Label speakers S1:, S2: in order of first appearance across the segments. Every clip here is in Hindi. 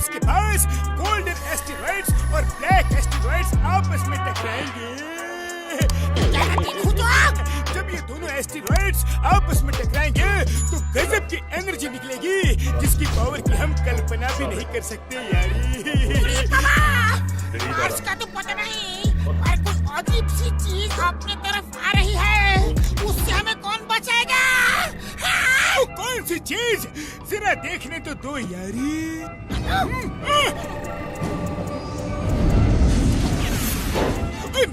S1: जिसके पास गोल्डन एस्टेरॉइड्स और ब्लैक एस्टेरॉइड्स आपस में टकराएंगे। जब ये दोनों एस्टेरॉइड्स आपस में टकराएंगे तो गजब की एनर्जी निकलेगी जिसकी पावर की हम कल्पना भी नहीं कर सकते यारी।
S2: मार्स का तो पता नहीं, पर कुछ अजीब सी चीज अपनी तरफ आ रही है, उससे हमें कौन बचाएगा?
S1: वो कौन सी चीज? जरा देखने तो दो यारी।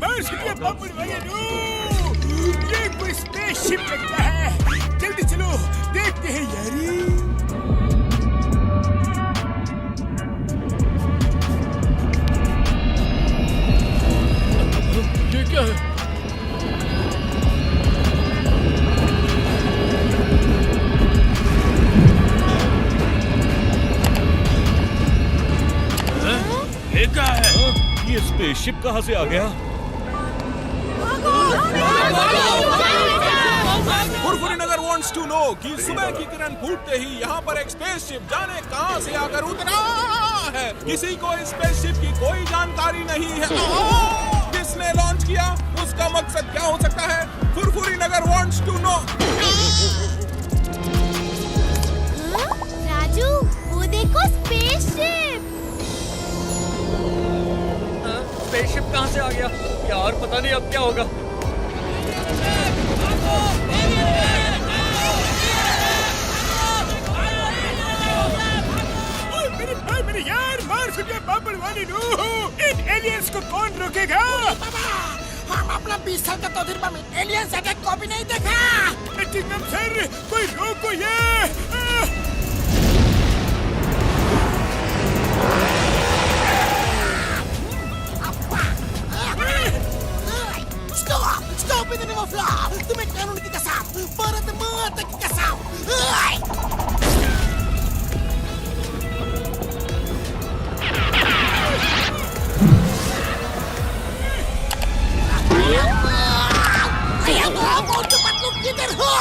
S1: मार्स के पापड़ वाले लोग, ये कोई स्पेसशिप लगता है। जल्दी चलो देखते हैं यारी।
S3: ये क्या है?
S4: ये क्या है? ये स्पेसशिप कहाँ से आ गया?
S5: फुरफुरी नगर wants to know कि सुबह की किरण फूटते ही यहाँ पर एक स्पेसशिप जाने कहाँ से आकर उतरा है। किसी को इस स्पेसशिप की कोई जानकारी नहीं है। किसने लॉन्च किया, उसका मकसद क्या हो सकता है? फुरफुरी नगर wants to know।
S6: राजू, वो देखो स्पेसशिप।
S3: स्पेसशिप कहाँ से आ गया यार? पता नहीं अब क्या होगा।
S1: मेरे यार, मार्स के पापड़ वाले लोग, इन एलियंस को कौन रोकेगा?
S2: हम अपना 20 साल का तजुर्बा में एलियंस अटैक को भी नहीं देखा।
S1: चिंगम सर, कोई रोको ये।
S2: Stop in the name of law! तुम्हें कानून की कसम, भारत माता की कसम। cepat lu kitar ho!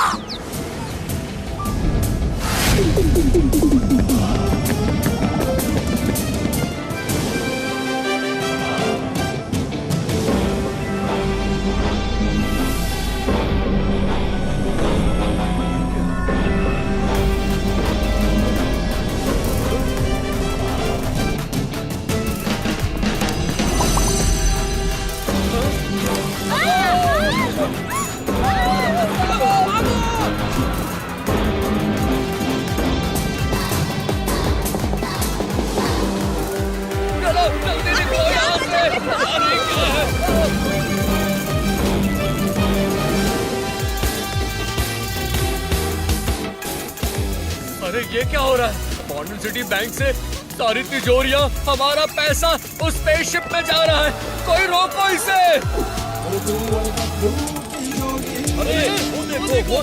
S3: अरे ये क्या हो रहा है? मॉडर्न सिटी बैंक से सारी तिजोरियां, हमारा पैसा उस स्पेसशिप में जा रहा है। कोई रोको इसे।
S4: अरे वो देखो,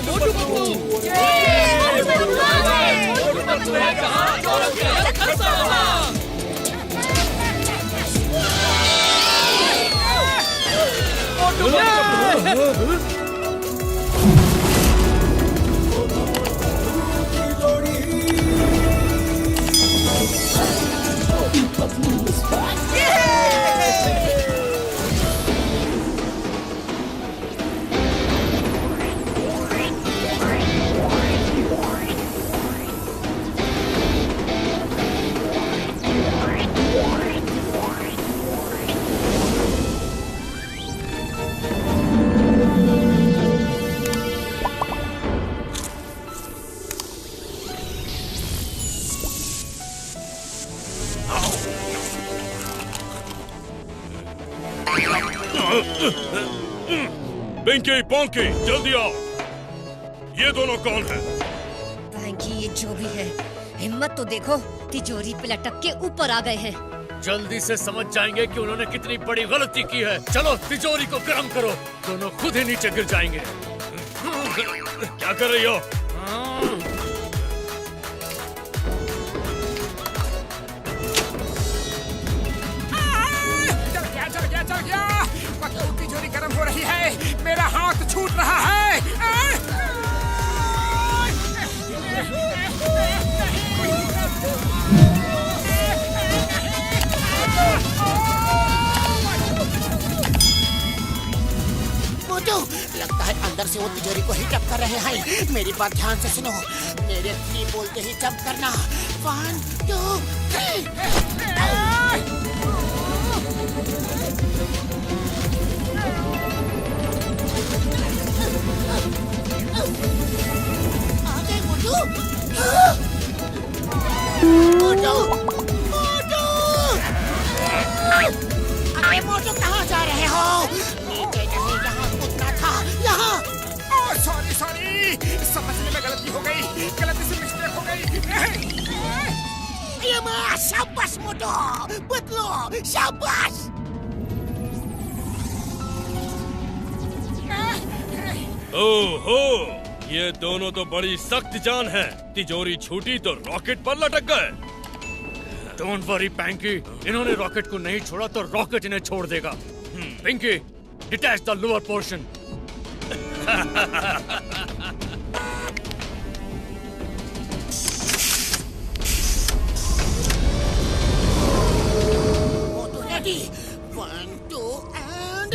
S4: पिंकी पोंकी जल्दी आओ। ये दोनों कौन है?
S7: बैंकी, ये जो भी है, हिम्मत तो देखो, तिजोरी पे लटक के ऊपर आ गए हैं।
S3: जल्दी से समझ जाएंगे कि उन्होंने कितनी बड़ी गलती की है। चलो तिजोरी को गर्म करो, दोनों खुद ही नीचे गिर जाएंगे।
S4: क्या कर रही हो?
S1: चल गया। तिजोरी गर्म हो रही है, मेरा हाथ छूट रहा है।
S2: से वो तिजोरी को हिट अप कर रहे हैं। मेरी बात ध्यान से सुनो, मेरे 3 बोलते ही जंप करना। 1 2 3। आगे मोटू। मोटू, मोटू। अरे मोटू कहाँ जा रहे हो? नीचे नहीं, यहाँ कूदना था, यहाँ।
S1: सॉरी सॉरी, समझने में गलती हो गई, गलती से मिस्टेक हो गई।
S2: ये माँ, शाबाश मोटू, बदलो, शाबाश।
S4: ओहो, ये दोनों तो बड़ी सख्त जान है। तिजोरी छूटी तो रॉकेट पर लटक गए।
S3: डोंट वरी पैंकी, इन्होंने रॉकेट को नहीं छोड़ा तो रॉकेट इन्हें छोड़ देगा। Pinky, detach the lower portion.
S2: Motu ready. 1 2 and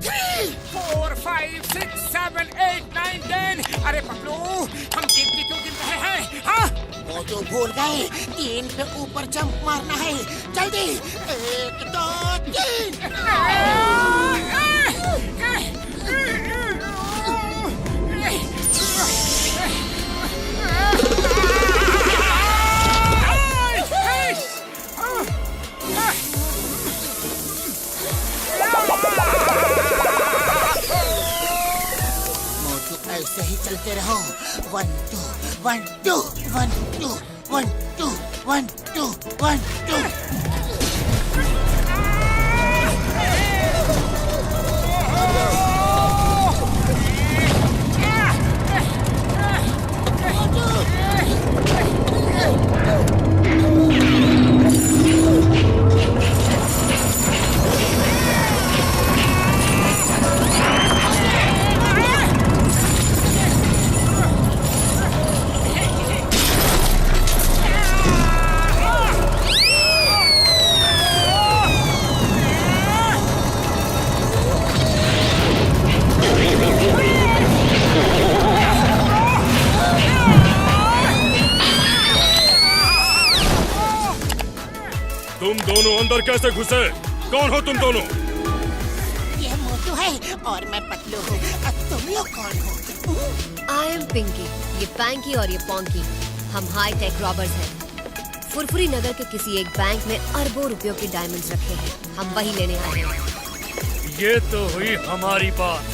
S2: 3।
S1: 4 5 6 7 8 9 10। अरे पगलू, हम गिनती क्यों गिन रहे हैं? हाँ?
S2: मोटू भूल गए, 3 पे ऊपर जंप मारना है। जल्दी, 1 2 3। मोटू ऐसे ही चलते रहो। 1 2 1 2 1 2 1 2 1 2 1 2।
S4: तुम दोनों अंदर कैसे घुसे? कौन हो तुम दोनों?
S2: ये मोटू है और मैं पतलू हूँ। अब तुम लोग कौन हो?
S7: आई एम पिंकी, ये पैंकी और ये पॉन्की। हम हाई टेक रॉबर्स हैं। फुरफुरी नगर के किसी एक बैंक में अरबों रुपयों के डायमंड्स रखे हैं। हम वही लेने आए हैं।
S3: ये तो हुई हमारी बात।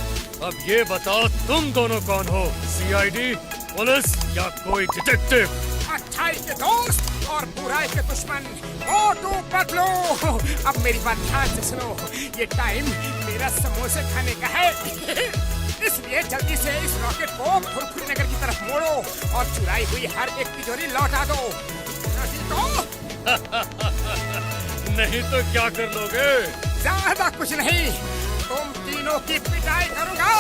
S3: अब ये बताओ तुम दोनों कौन हो? सीआईडी, पुलिस या कोई डिटेक्टिव?
S1: अच्छाई के दोस्त और बुराई के दुश्मन, मोटू पतलू। अब मेरी बात ध्यान से सुनो, ये टाइम मेरा समोसे खाने का है। इसलिए जल्दी से इस रॉकेट को फुरफुरी नगर की तरफ मोड़ो और चुराई हुई हर एक तिजोरी लौटा दो।
S3: नहीं तो क्या कर लोगे?
S1: ज्यादा कुछ नहीं, तुम तीनों की पिटाई करूंगा।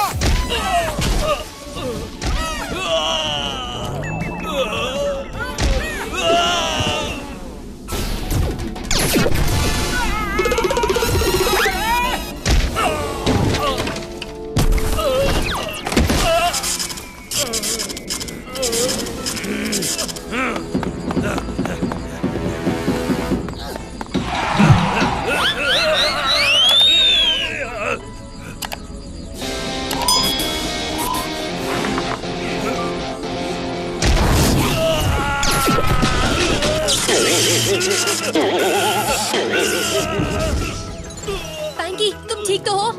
S7: पैंकी, तुम ठीक तो हो?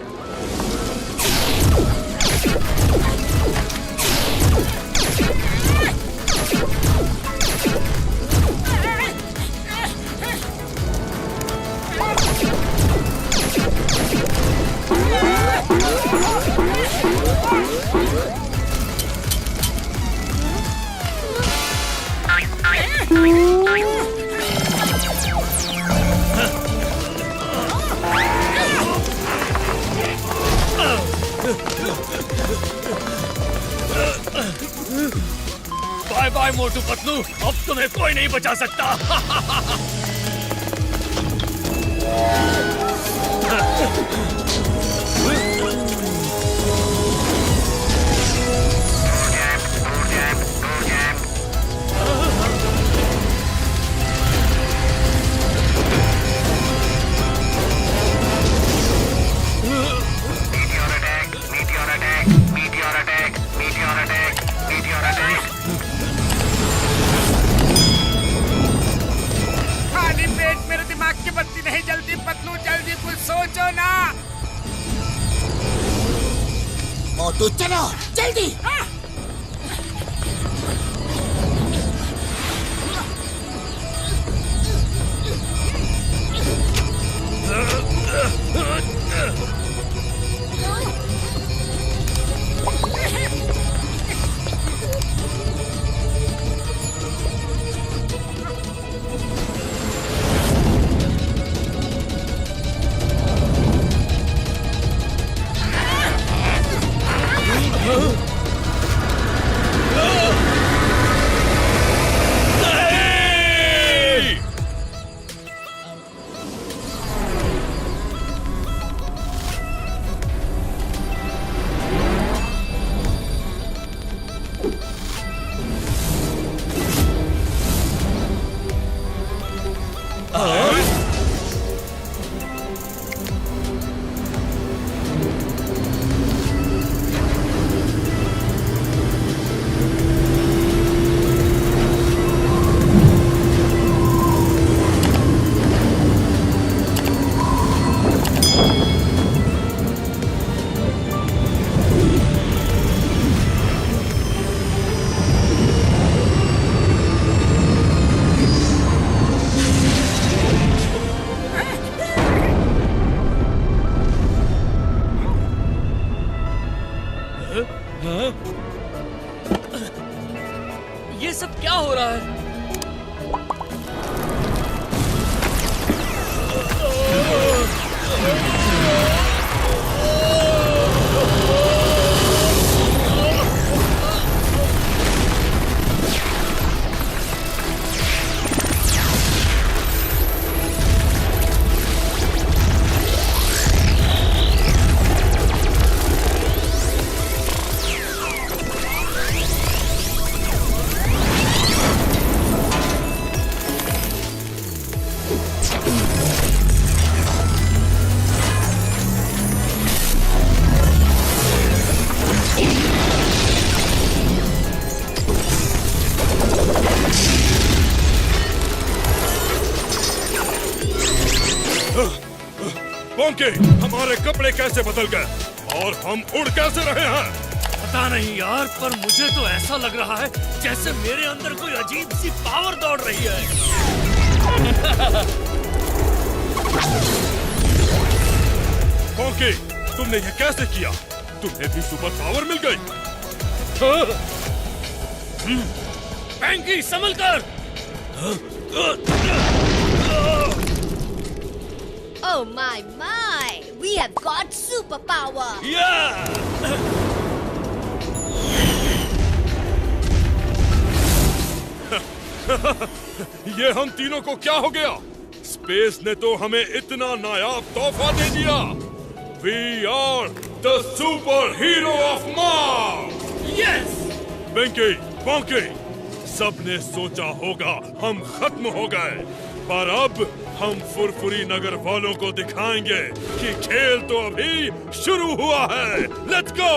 S3: बाय बाय मोटू पतलू, अब तुम्हें कोई नहीं बचा सकता।
S1: मोटी पतलू जल्दी कुछ सोचो ना।
S2: मोटू चलो जल्दी।
S3: ये सब क्या हो रहा है?
S4: पोंकी, हमारे कपड़े कैसे बदल गए और हम उड़ कैसे रहे हैं?
S3: पता नहीं यार, पर मुझे तो ऐसा लग रहा है जैसे मेरे अंदर कोई अजीब सी पावर दौड़ रही है।
S4: पोंकी, तुमने ये कैसे किया? तुम्हें भी सुपर पावर मिल गई?
S3: पैंकी, संभल कर!
S7: Oh my! We have got superpower!
S4: ये हम तीनों को क्या हो गया? स्पेस ने तो हमें इतना नायाब तोहफा दे दिया। We are the superhero of Mars!
S3: Yes!
S4: Panky, ponky, सबने सोचा होगा हम खत्म हो गए, पर अब हम फुरफुरी नगर वालों को दिखाएंगे कि खेल तो अभी शुरू हुआ है। Let's go!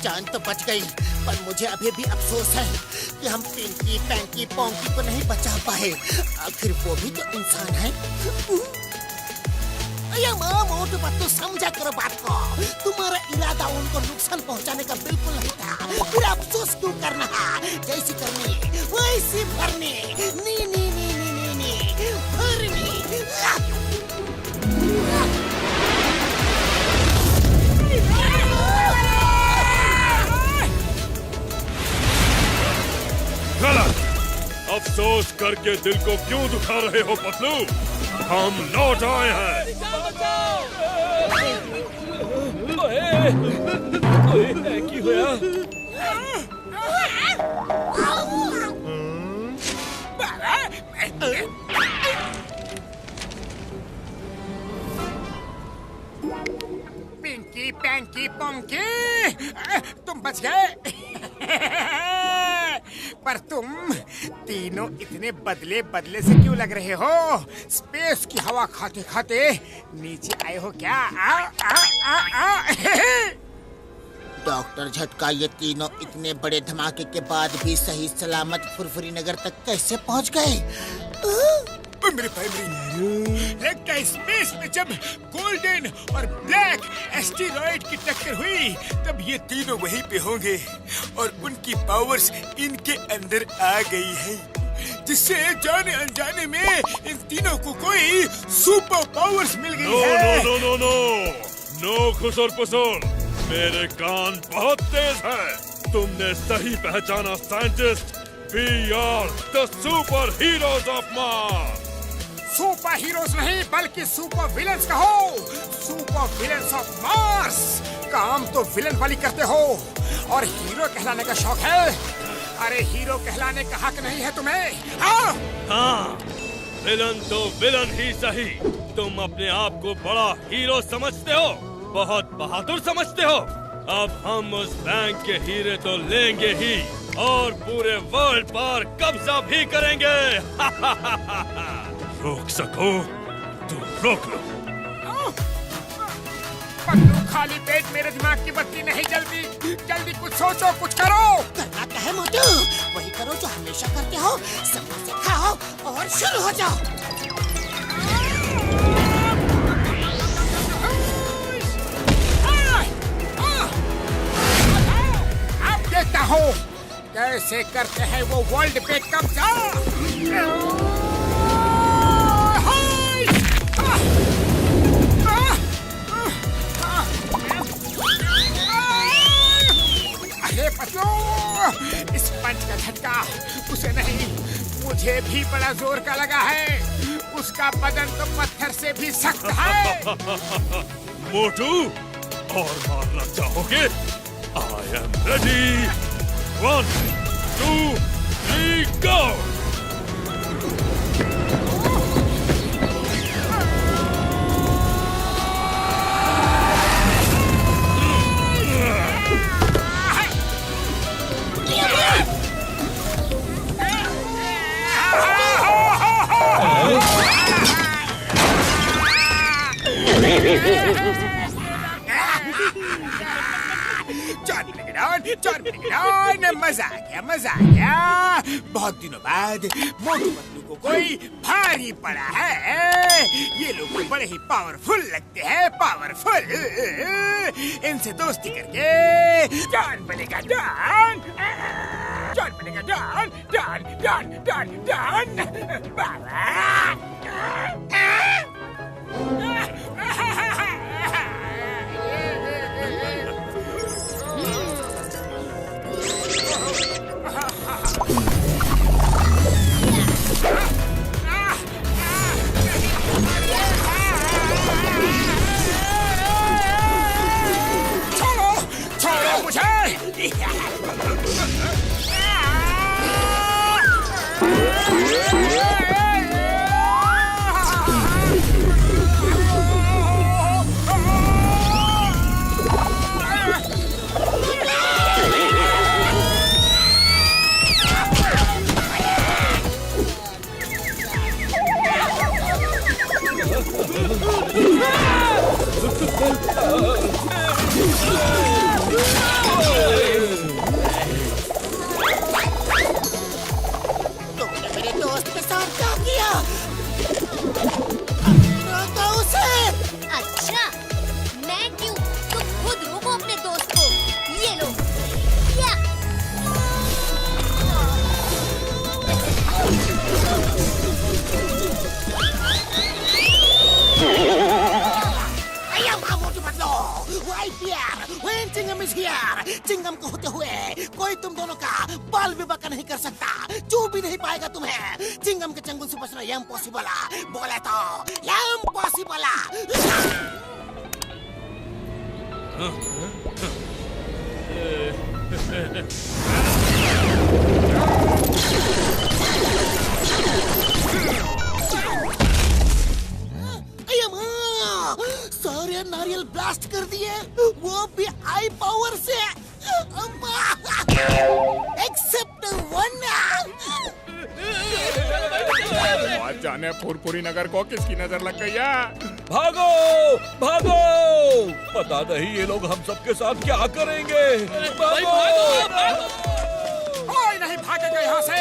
S2: जान तो बच गई, पर मुझे अभी भी अफसोस है कि हम पिंकी, पैंकी, पोंकी को नहीं बचा पाए। आखिर वो भी तो इंसान है। मोटू पतलू, समझा करो बात को। तुम्हारा इरादा उनको नुकसान पहुंचाने का बिल्कुल नहीं था। फिर अफसोस क्यों करना? जैसी करनी वैसी भरनी। नी नी नी नी नी नी भरनी।
S4: गलत! अफसोस करके दिल को क्यों दुखा रहे हो पतलू? हम लौट आए हैं।
S3: की होया?
S1: पैंकी पंकी, तुम बच गए। पर तुम तीनों इतने बदले बदले से क्यों लग रहे हो? स्पेस की हवा खाते खाते नीचे आए हो क्या?
S2: डॉक्टर झटका, ये तीनों इतने बड़े धमाके के बाद भी सही सलामत फुरफुरी नगर तक कैसे पहुंच गए?
S1: मेरे भाई, लगता है स्पेस में जब गोल्डन और ब्लैक एस्टेरॉइड की टक्कर हुई तब ये तीनों वहीं पे होंगे और उनकी पावर्स इनके अंदर आ गई है, जिससे जाने अनजाने में इन तीनों को कोई सुपर पावर्स मिल गई है।
S4: नो खुसर पुसर, मेरे कान बहुत तेज है। तुमने सही पहचाना scientist. We are the super heroes of Mars.
S1: Super heroes नहीं बल्कि सुपर विलेंस कहो। Super villains of Mars. काम तो विलन वाली करते हो और हीरो कहलाने का शौक है। अरे हीरो कहलाने का हक नहीं है तुम्हें?
S3: हाँ, विलन तो विलन ही सही। तुम अपने आप को बड़ा हीरो समझते हो, बहुत बहादुर समझते हो। अब हम उस बैंक के हीरे तो लेंगे ही और पूरे वर्ल्ड पर कब्जा भी करेंगे।
S4: रोक सको तो रोक लो।
S1: पन्नू, खाली पेट मेरे दिमाग की बत्ती नहीं जल्दी। जल्दी कुछ सोचो, कुछ करो।
S2: करना क्या है मोटू? वही करो जो हमेशा करते हो, सबको से खाओ और शुरू हो जाओ।
S1: अब देखता हूँ कैसे करते हैं वो वर्ल्ड पे कब्जा। अरे पतलू, इस पंच का झटका उसे नहीं, मुझे भी बड़ा जोर का लगा है। उसका बदन तो पत्थर से भी सख्त है।
S4: मोटू, और मारना चाहोगे? I am ready. 1, 2, 3, go!
S1: John, मजा आ गया। बहुत दिनों बाद मोटू पतलू को कोई भारी पड़ा है। ये लोग बड़े ही पावरफुल लगते हैं, पावरफुल। इनसे दोस्ती करके जॉन बनेगा डॉन। जॉन बनेगा don, don, don, don, don. छोड़ो मुझे।
S2: तुमने मेरे दोस्त के साथ क्या किया? रोको उसे।
S7: अच्छा, मैं क्यों? तुम खुद रोको अपने दोस्त को। ये लो, या।
S2: Chingam is here। चिंगम को होते हुए कोई तुम दोनों का बाल भी बाका नहीं कर सकता, छू भी नहीं पाएगा तुम्हें। चिंगम के चंगुल से बचना इम्पॉसिबल बोले तो इम्पॉसिबल। सारे नारियल बिल ब्लास्ट कर दिए, वो भी आई पावर से। Except one.
S5: आज जाने फुरफुरी नगर को किसकी नजर लग गई है।
S8: भागो भागो, पता नहीं ये लोग हम सबके साथ क्या करेंगे। भागो
S1: कोई नहीं भागेगा यहाँ से,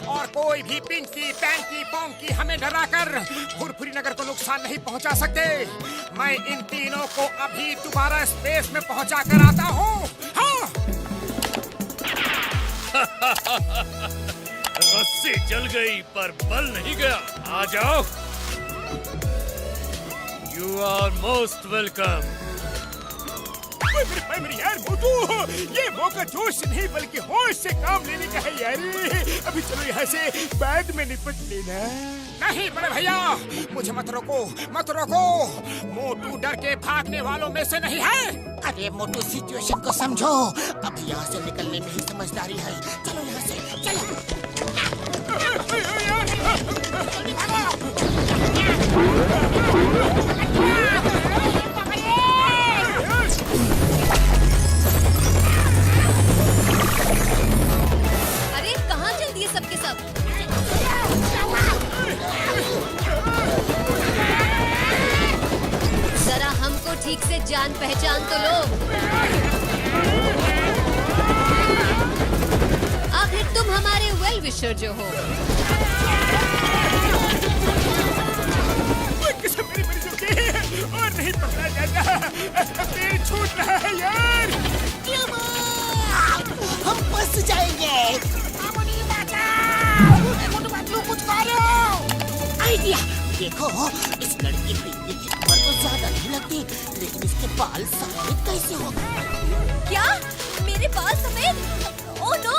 S1: और कोई भी पिंकी पैंकी पोंकी हमें डराकर फुरफुरी नगर को नुकसान नहीं पहुँचा सकते। मैं इन तीनों को अभी दोबारा स्पेस में पहुँचा कर आता हूँ। हाँ।
S3: रस्सी जल गई पर बल नहीं गया। आ जाओ। You are most welcome.
S1: मेरी यार मोटू, ये मौका जोश से नहीं बल्कि होश से काम लेने का है यार। अभी चलो यहाँ से बाद में निपट लेना। नहीं बड़े भैया, मुझे मत रोको मत रोको। मोटू डर के भागने वालों में से नहीं है।
S2: अरे मोटू, सिचुएशन को समझो। अब यहाँ से निकलने में ही समझदारी है। चलो यहाँ से, चलो।
S7: अरे कहाँ चल दिए सबके सब? जरा हमको ठीक से जान पहचान तो लो। आखिर तुम हमारे वेल विशर जो हो।
S1: और नहीं पकड़ा जाता, पेड़ छूट रहा है यार।
S2: हम फंस जाएंगे। कुछ करो। आइडिया देखो, इस लड़की पिंकी की उम्र तो ज्यादा नहीं लगती, लेकिन इसके बाल सफेद कैसे हो गए?
S7: क्या मेरे बाल सफेद? Oh no!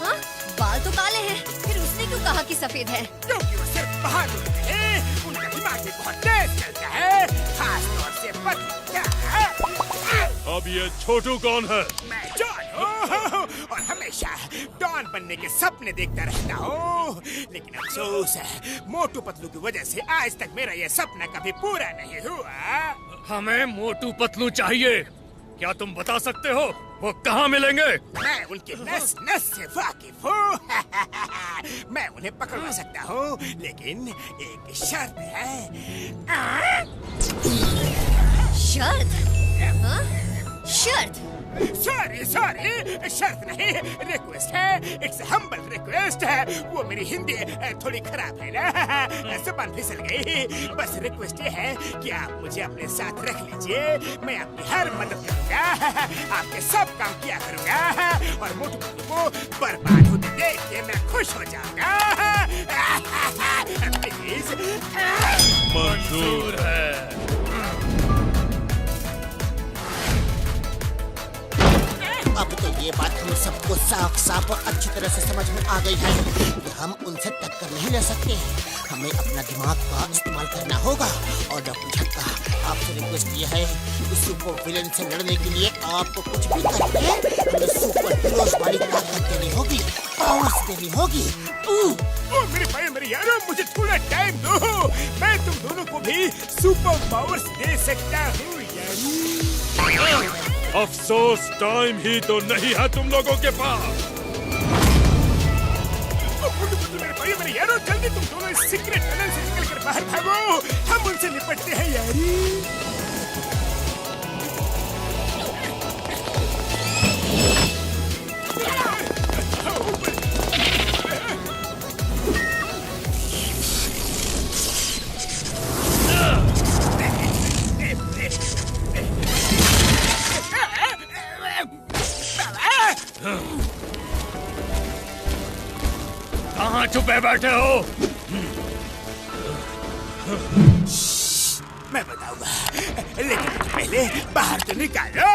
S7: हाँ, बाल तो काले हैं, फिर उसने क्यों कहा कि सफेद है?
S1: क्योंकि वो सिर्फ बाहर है, उनका दिमाग भी बहुत तेज चलता है, खास तौर से पत्नी।
S4: अब ये छोटू कौन है?
S1: मैं जॉन हूँ और हमेशा डॉन बनने के सपने देखता रहता हूँ, लेकिन अफसोस है मोटू पतलू की वजह से आज तक मेरा ये सपना कभी पूरा नहीं हुआ।
S3: हमें मोटू पतलू चाहिए। क्या तुम बता सकते हो वो कहाँ मिलेंगे?
S1: मैं उनके नस नस से वाकिफ हूँ। मैं उन्हें पकड़वा सकता हूँ, लेकिन एक शर्त है।
S7: शर्त? हाँ? शर्त?
S1: सॉरी शर्त नहीं, रिक्वेस्ट है। इट्स हम्बल रिक्वेस्ट है। वो मेरी हिंदी थोड़ी खराब है ना, जबान फिसल गई। बस रिक्वेस्ट ये है कि आप मुझे अपने साथ रख लीजिए। मैं आपकी हर मदद करूँगा, आपके सब काम किया करूँगा, और मोटू पतलू को बर्बाद होते देख के मैं खुश हो जाऊँगा। प्लीज।
S3: मंजूर है।
S2: अब तो ये बात हम सबको साफ साफ और अच्छी तरह से समझ में आ गई है कि हम उनसे टक्कर नहीं ले सकते। हमें अपना दिमाग का इस्तेमाल करना होगा। और डॉक्टर झक्का, आपसे रिक्वेस्ट ये है कि सुपर विलेन से लड़ने के लिए आपको कुछ भी करके हमें सुपर हीरोज वाली ताकत देनी होगी, पावर्स देनी होगी।
S1: मेरे भाई मेरे यारों, मुझे थोड़ा टाइम दो। मैं तुम दोनों को भी सुपर पावर्स दे सकता हूँ यार।
S4: अफसोस टाइम ही तो नहीं है तुम लोगों के पास।
S1: मेरे भाई मेरे यारों, जल्दी तुम दोनों इस सीक्रेट टनल से निकलकर बाहर भागो। हम उनसे निपटते हैं यारी।
S3: कहाँ छुपे बैठे हो?
S1: मैं बताऊंगा, लेकिन पहले बाहर तो निकालो।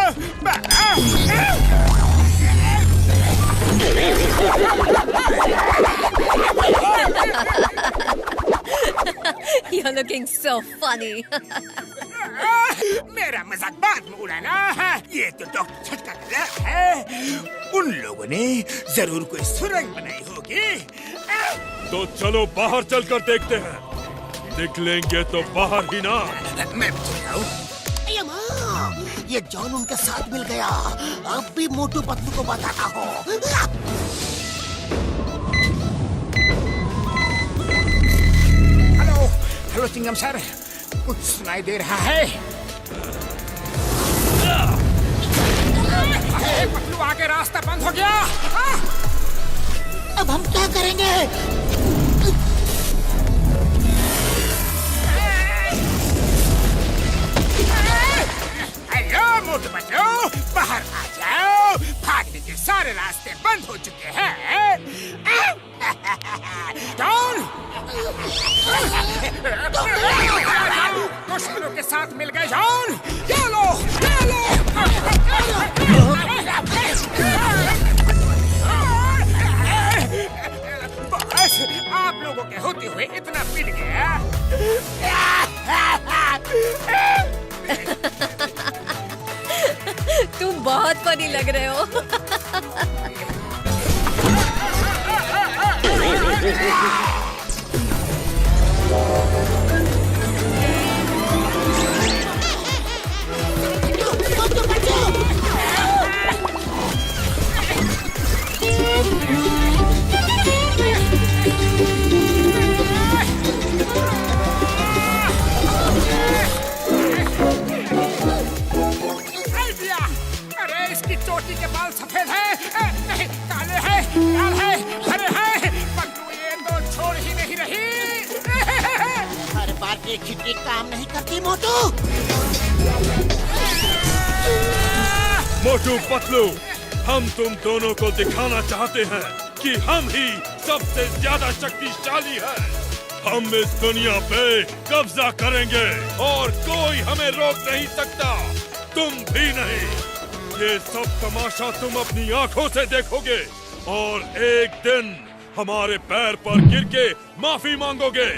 S7: You're looking so funny.
S1: मेरा मजाक बाद में उड़ाना। ये तो डॉक्टर छटका कर रहा है। उन लोगों ने जरूर कोई सुरंग बनाई होगी।
S4: तो चलो बाहर चलकर देखते हैं। निकलेंगे तो बाहर ही ना।
S1: मैं भी चल रहा हूँ।
S2: ये जॉन उनके साथ मिल गया। अब भी मोटू पतलू को बताता हूँ।
S1: हेलो हेलो चिंगम सर, कुछ सुनाई दे रहा है? अरे पतलू, आगे रास्ता बंद हो गया।
S2: अब हम क्या करेंगे?
S1: हेलो मोटू पतलू, बाहर आ जाओ। भागने के सारे रास्ते बंद हो चुके हैं। जॉन, दुश्मनों के साथ मिल गए जॉन। ये लो, ये लो। बस आप लोगों के होते हुए इतना पिट गया।
S7: तुम बहुत फनी लग रहे हो।
S1: आइडिया! अरे इसकी चोटी के बाल सफेद हैं, नहीं काले हैं, लाल हैं, हरे हैं। पतलू ये तो छोड़ ही नहीं रही।
S2: हर बार एक ही ट्रिक काम नहीं करती मोटू।
S4: मोटू पतलू, हम तुम दोनों को दिखाना चाहते हैं कि हम ही सबसे ज्यादा शक्तिशाली हैं। हम इस दुनिया पे कब्जा करेंगे और कोई हमें रोक नहीं सकता। तुम भी नहीं। ये सब तमाशा तुम अपनी आंखों से देखोगे और एक दिन हमारे पैर पर गिर के माफी मांगोगे।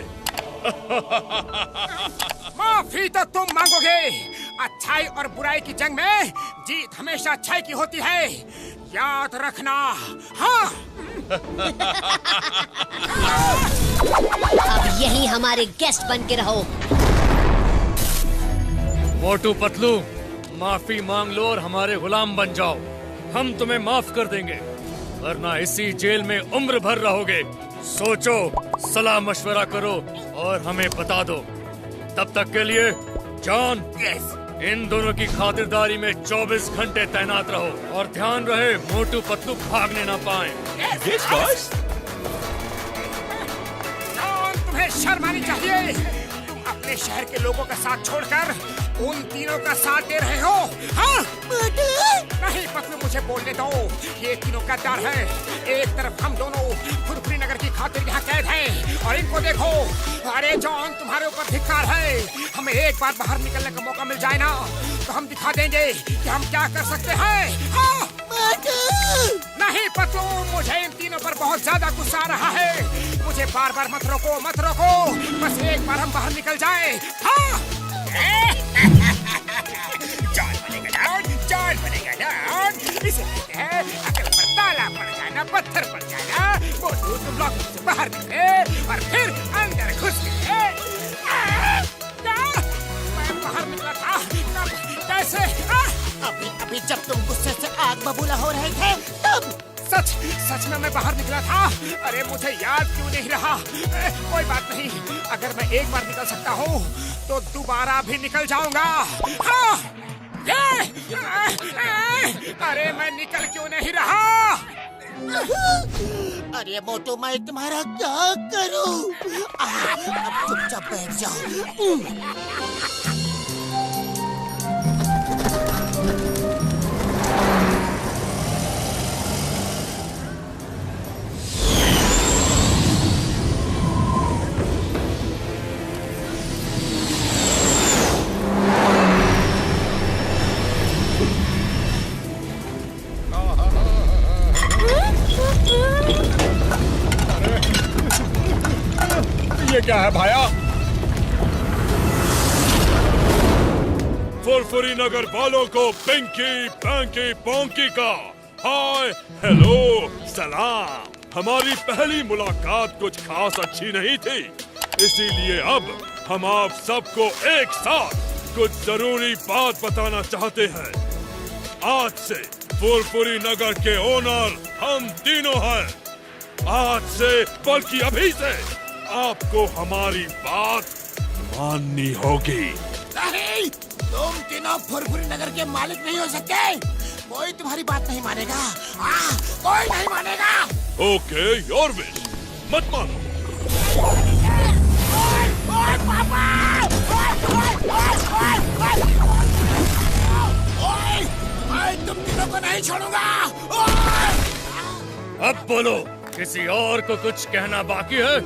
S1: माफी तो तुम मांगोगे। अच्छाई और बुराई की जंग में जीत हमेशा अच्छाई की होती है, याद रखना। हाँ।
S7: अब यही हमारे गेस्ट बन के रहो।
S3: मोटू पतलू, माफी मांग लो और हमारे गुलाम बन जाओ। हम तुम्हें माफ कर देंगे, वरना इसी जेल में उम्र भर रहोगे। सोचो, सलाह मशवरा करो और हमें बता दो। तब तक के लिए जॉन, इन दोनों की खातिरदारी में 24 घंटे तैनात रहो और ध्यान रहे मोटू पतलू भागने ना पाए।
S1: जॉन, तुम्हें शर्म आनी चाहिए। तुम अपने शहर के लोगों का साथ छोड़कर उन तीनों का साथ दे रहे हो। हाँ? नहीं पतलू, मुझे बोलने दो। ये तीनों गद्दार हैं। एक तरफ हम दोनों फुरफुरी नगर की खातिर यहाँ कैद हैं और इनको देखो। अरे जॉन, तुम्हारे ऊपर धिक्कार है। हमें एक बार बाहर निकलने का मौका मिल जाए ना, तो हम दिखा देंगे कि हम क्या कर सकते हैं। हाँ? नहीं पतलू, मुझे इन तीनों पर बहुत ज्यादा गुस्सा आ रहा है। मुझे बार बार मत रोको, मत रोको। बस एक बार हम बाहर निकल जाए। हाँ? जान बनेगा जॉन, जान बनेगा जॉन। इसे कहते हैं अकल पर ताला पड़ जाना, पत्थर पड़ जाना। मोटू, तुम लॉक से बाहर निकले और फिर अंदर घुस गए। क्या? मैं बाहर निकला था? कैसे?
S2: अभी जब तुम गुस्से से आग बबूला हो रहे थे तब।
S1: सच में मैं बाहर निकला था। अरे मुझे याद क्यों नहीं रहा? कोई बात नहीं, अगर मैं एक बार निकल सकता हूँ तो दोबारा भी निकल जाऊंगा। हाँ, अरे मैं निकल क्यों नहीं रहा?
S2: अरे मोटू, मैं तुम्हारा क्या करूं? अब चुपचाप बैठ जाओ।
S5: ये क्या है भाया?
S4: फुरफुरी नगर वालों को पिंकी पैंकी पोंकी का हाय हेलो सलाम। हमारी पहली मुलाकात कुछ खास अच्छी नहीं थी, इसीलिए अब हम आप सबको एक साथ कुछ जरूरी बात बताना चाहते हैं। आज से फुरफुरी नगर के ओनर हम तीनों हैं। आज से बल्कि अभी से आपको हमारी बात माननी होगी।
S2: नहीं, तुम तीनों फुरफुरी नगर के मालिक नहीं हो सकते। कोई तुम्हारी बात नहीं मानेगा। कोई नहीं मानेगा।
S4: ओके योर विश, मत मानो।
S2: ओए पापा! ओए, तुम तीनों को नहीं छोड़ूंगा।
S3: अब बोलो, किसी और को कुछ कहना बाकी है?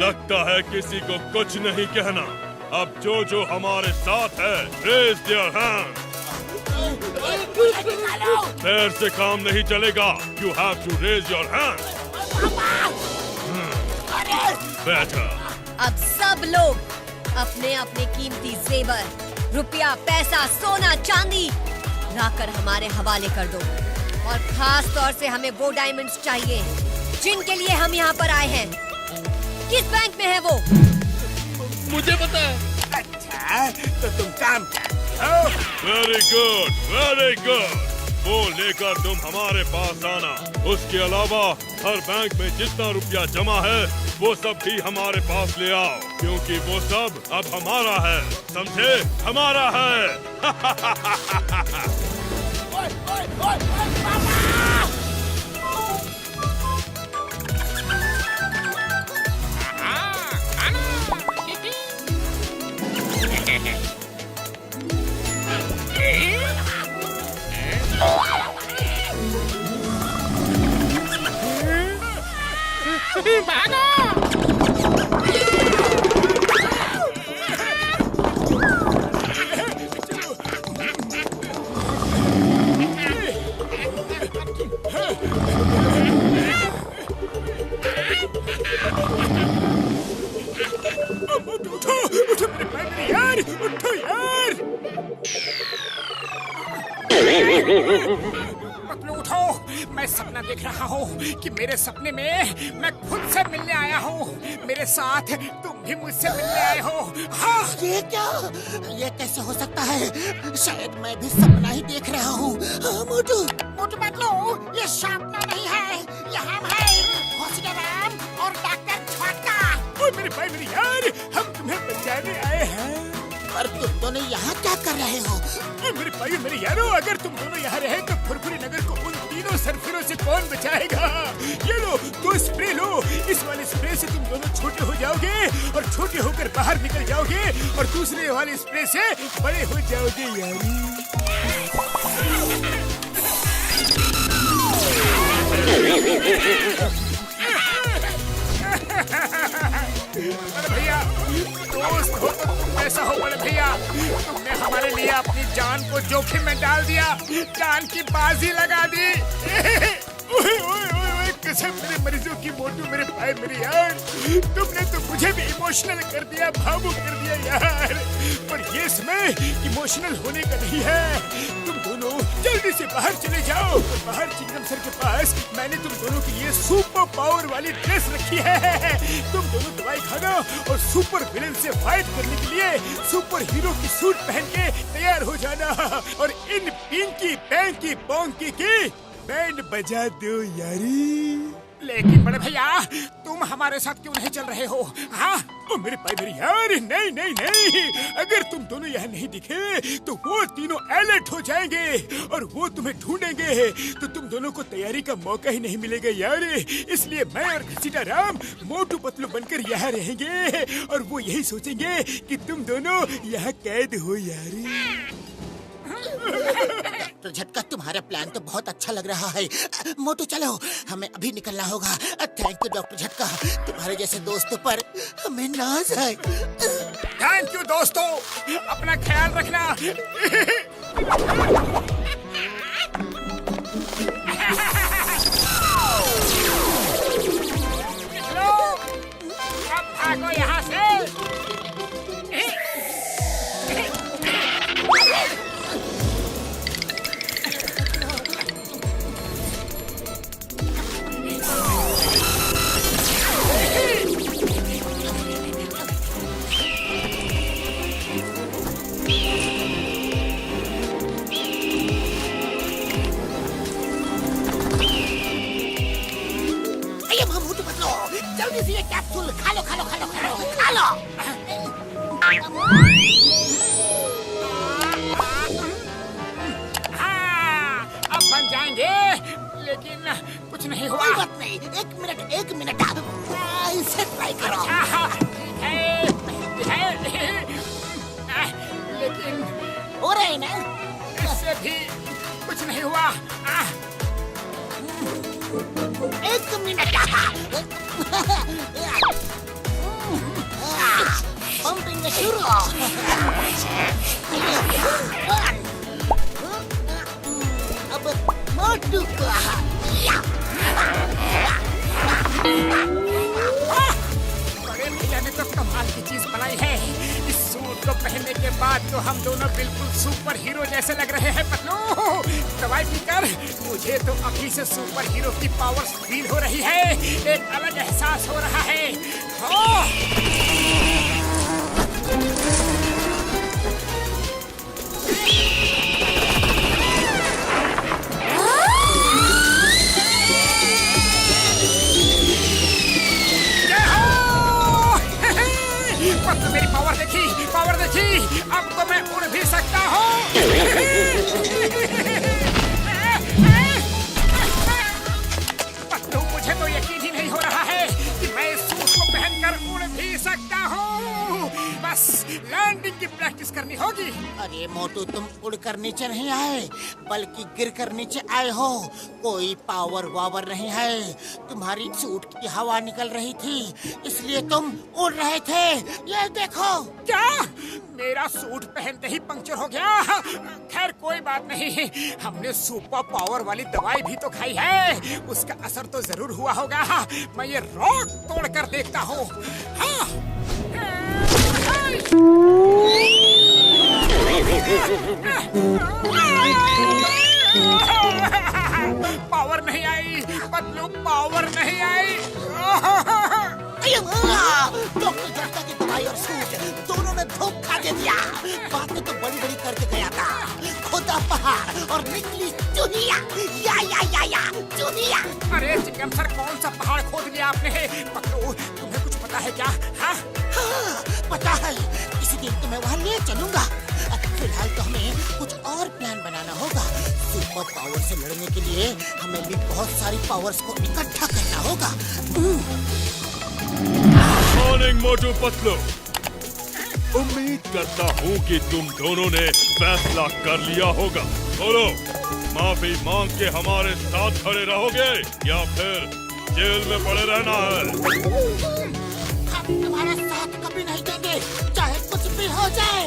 S4: लगता है किसी को कुछ नहीं कहना। अब जो हमारे साथ है, रेज देयर हैंड। पैर से काम नहीं चलेगा। You have to raise your hand. बैठो।
S7: अब सब लोग अपने अपने कीमती जेवर, रुपया, पैसा, सोना, चांदी लाकर हमारे हवाले कर दो। और खास तौर से हमें वो डायमंड्स चाहिए जिनके लिए हम यहाँ पर आए हैं। किस बैंक में है वो?
S3: मुझे पता है।
S1: अच्छा, तो तुम काम करते हो।
S4: Very good, very good. वो लेकर तुम हमारे पास आना। उसके अलावा हर बैंक में जितना रुपया जमा है वो सब भी हमारे पास ले आओ, क्योंकि वो सब अब हमारा है, समझे? हमारा है।
S1: उठो यार। पतलू उठो, मैं सपना देख रहा हूँ कि मेरे सपने में मैं खुद से मिलने आया हूँ। मेरे साथ तुम भी मुझसे मिलने आए हो। हाँ,
S2: ये क्या? ये कैसे हो सकता है? शायद मैं भी सपना ही देख रहा हूँ। मोटू पतलू, ये सपना नहीं है, ये हम हैं, हॉस्पिटल और डॉक्टर छोटका।
S1: ओए मेरे भाई, मेरे यार, हम तुम्हें बचाने आए हैं।
S2: पर तुम दोनों यहाँ क्या कर रहे हो?
S1: मेरे भाई, मेरे यारो, अगर तुम दोनों यहाँ रहे तो फुरफुरी नगर को उन तीनों सरफिरों से कौन बचाएगा? ये लो, 2 स्प्रे लो। इस वाले स्प्रे से तुम दोनों छोटे हो जाओगे और छोटे होकर बाहर निकल जाओगे, और दूसरे वाले स्प्रे से बड़े हो जाओगे यारी। बड़े भैया, दोस्त हो तो तुम ऐसा हो। बड़े भैया, तुमने हमारे लिए अपनी जान को जोखिम में डाल दिया, जान की बाजी लगा दी। ओए ओए ओए, कसम मेरे मरीजों की। मोटू मेरे भाई, मेरे यार, तुमने तो मुझे भी इमोशनल कर दिया, भावुक कर दिया यार। पर ये समय इमोशनल होने का नहीं है। तुम दोनों जल्दी से बाहर चले जाओ। और बाहर चिंगम सर के पास मैंने तुम दोनों के लिए सुपर पावर वाली ड्रेस रखी है। तुम दोनों दवाई खाना और सुपर विलेन से फाइट करने के लिए सुपर हीरो की सूट पहन के तैयार हो जाना, और इन पिंकी पैंकी पोंकी की बैंड बजा दो यारी। लेकिन बड़े भैया, तुम हमारे साथ क्यों नहीं चल रहे हो? हाँ, ओ मेरे भाई, मेरे यार, नहीं नहीं नहीं, अगर तुम दोनों यहाँ नहीं दिखे तो वो तीनों अलर्ट हो जाएंगे और वो तुम्हें ढूंढेंगे, तो तुम दोनों को तैयारी का मौका ही नहीं मिलेगा यार। इसलिए मैं और घसीटा राम मोटू पतलू बनकर यहाँ रहेंगे, और वो यही सोचेंगे कि तुम दोनों यहाँ कैद हो यार।
S2: तो झटका, तुम्हारा प्लान तो बहुत अच्छा लग रहा है। मोटू चलो, हमें अभी निकलना होगा। थैंक यू डॉक्टर झटका, तुम्हारे जैसे दोस्तों पर हमें नाज है।
S1: थैंक यू दोस्तों, अपना ख्याल रखना। निकलो, अब भागो यहाँ से।
S2: प्लीज ये कैप्सूल खा लो खा लो खा लो खा लो खा लो।
S1: हाँ, अब बन जाएंगे, लेकिन कुछ नहीं हुआ।
S2: कोई बात नहीं, एक मिनट इसे ट्राई करो।
S1: लेकिन
S2: हो रहा है ना?
S1: इससे भी कुछ नहीं हुआ।
S2: एक मिनट पंपिंग शुरू। अब मोटू को
S1: बड़े भैया ने तो कमाल की चीज बनाई है। इस सूट को पहनने के बाद तो हम दोनों बिल्कुल सुपर हीरो जैसे लग रहे हैं पतलू। दवाई पीकर मुझे तो अभी से सुपर हीरो की पावर्स फील हो रही है। एक अलग एहसास हो रहा है। पतलू मेरी पावर देखी, अब तो मैं उड़ भी सकता हूँ। पतलू मुझे तो यकीन ही नहीं हो रहा है कि मैं इस सूट को पहनकर उड़ भी सकता हूँ। बस लैंडिंग की प्रैक्टिस करनी होगी।
S2: अरे मोटू, तुम उड़कर नीचे नहीं आए बल्कि गिरकर नीचे आए हो। कोई पावर वावर नहीं है, तुम्हारी सूट की हवा निकल रही थी इसलिए तुम उड़ रहे थे। ये देखो।
S1: क्या मेरा सूट पहनते ही पंक्चर हो गया? खैर कोई बात नहीं, हमने सुपर पावर वाली दवाई भी तो खाई है, उसका असर तो जरूर हुआ होगा। मैं ये रॉक तोड़ कर देखता हूँ। हाँ। पावर नहीं आई पतलू, पावर नहीं आई।
S2: डॉक्टर जस्ता की दवाई और सूट दोनों ने धोखा दे दिया। बातें तो बड़ी बड़ी करके गया था, खुदा पहाड़ और निकली चुनिया। या चुनिया।
S1: अरे चिकन सर, कौन सा पहाड़ खोद लिया आपने? पतलू तुम्हें कुछ पता है क्या? हाँ
S2: पता है, किसी दिन तुम्हें वहाँ ले चलूंगा। फिलहाल तो हमें कुछ और प्लान बनाना होगा। सुपर पावर से लड़ने के लिए हमें भी बहुत सारी पावर्स को इकट्ठा करना होगा।
S4: मॉर्निंग मोटू पतलू, उम्मीद करता हूँ कि तुम दोनों ने फैसला कर लिया होगा। बोलो, माफी मांग के हमारे साथ खड़े रहोगे या फिर जेल में पड़े रहना है?
S2: हम तुम्हारा साथ कभी नहीं देंगे, चाहे कुछ भी हो जाए।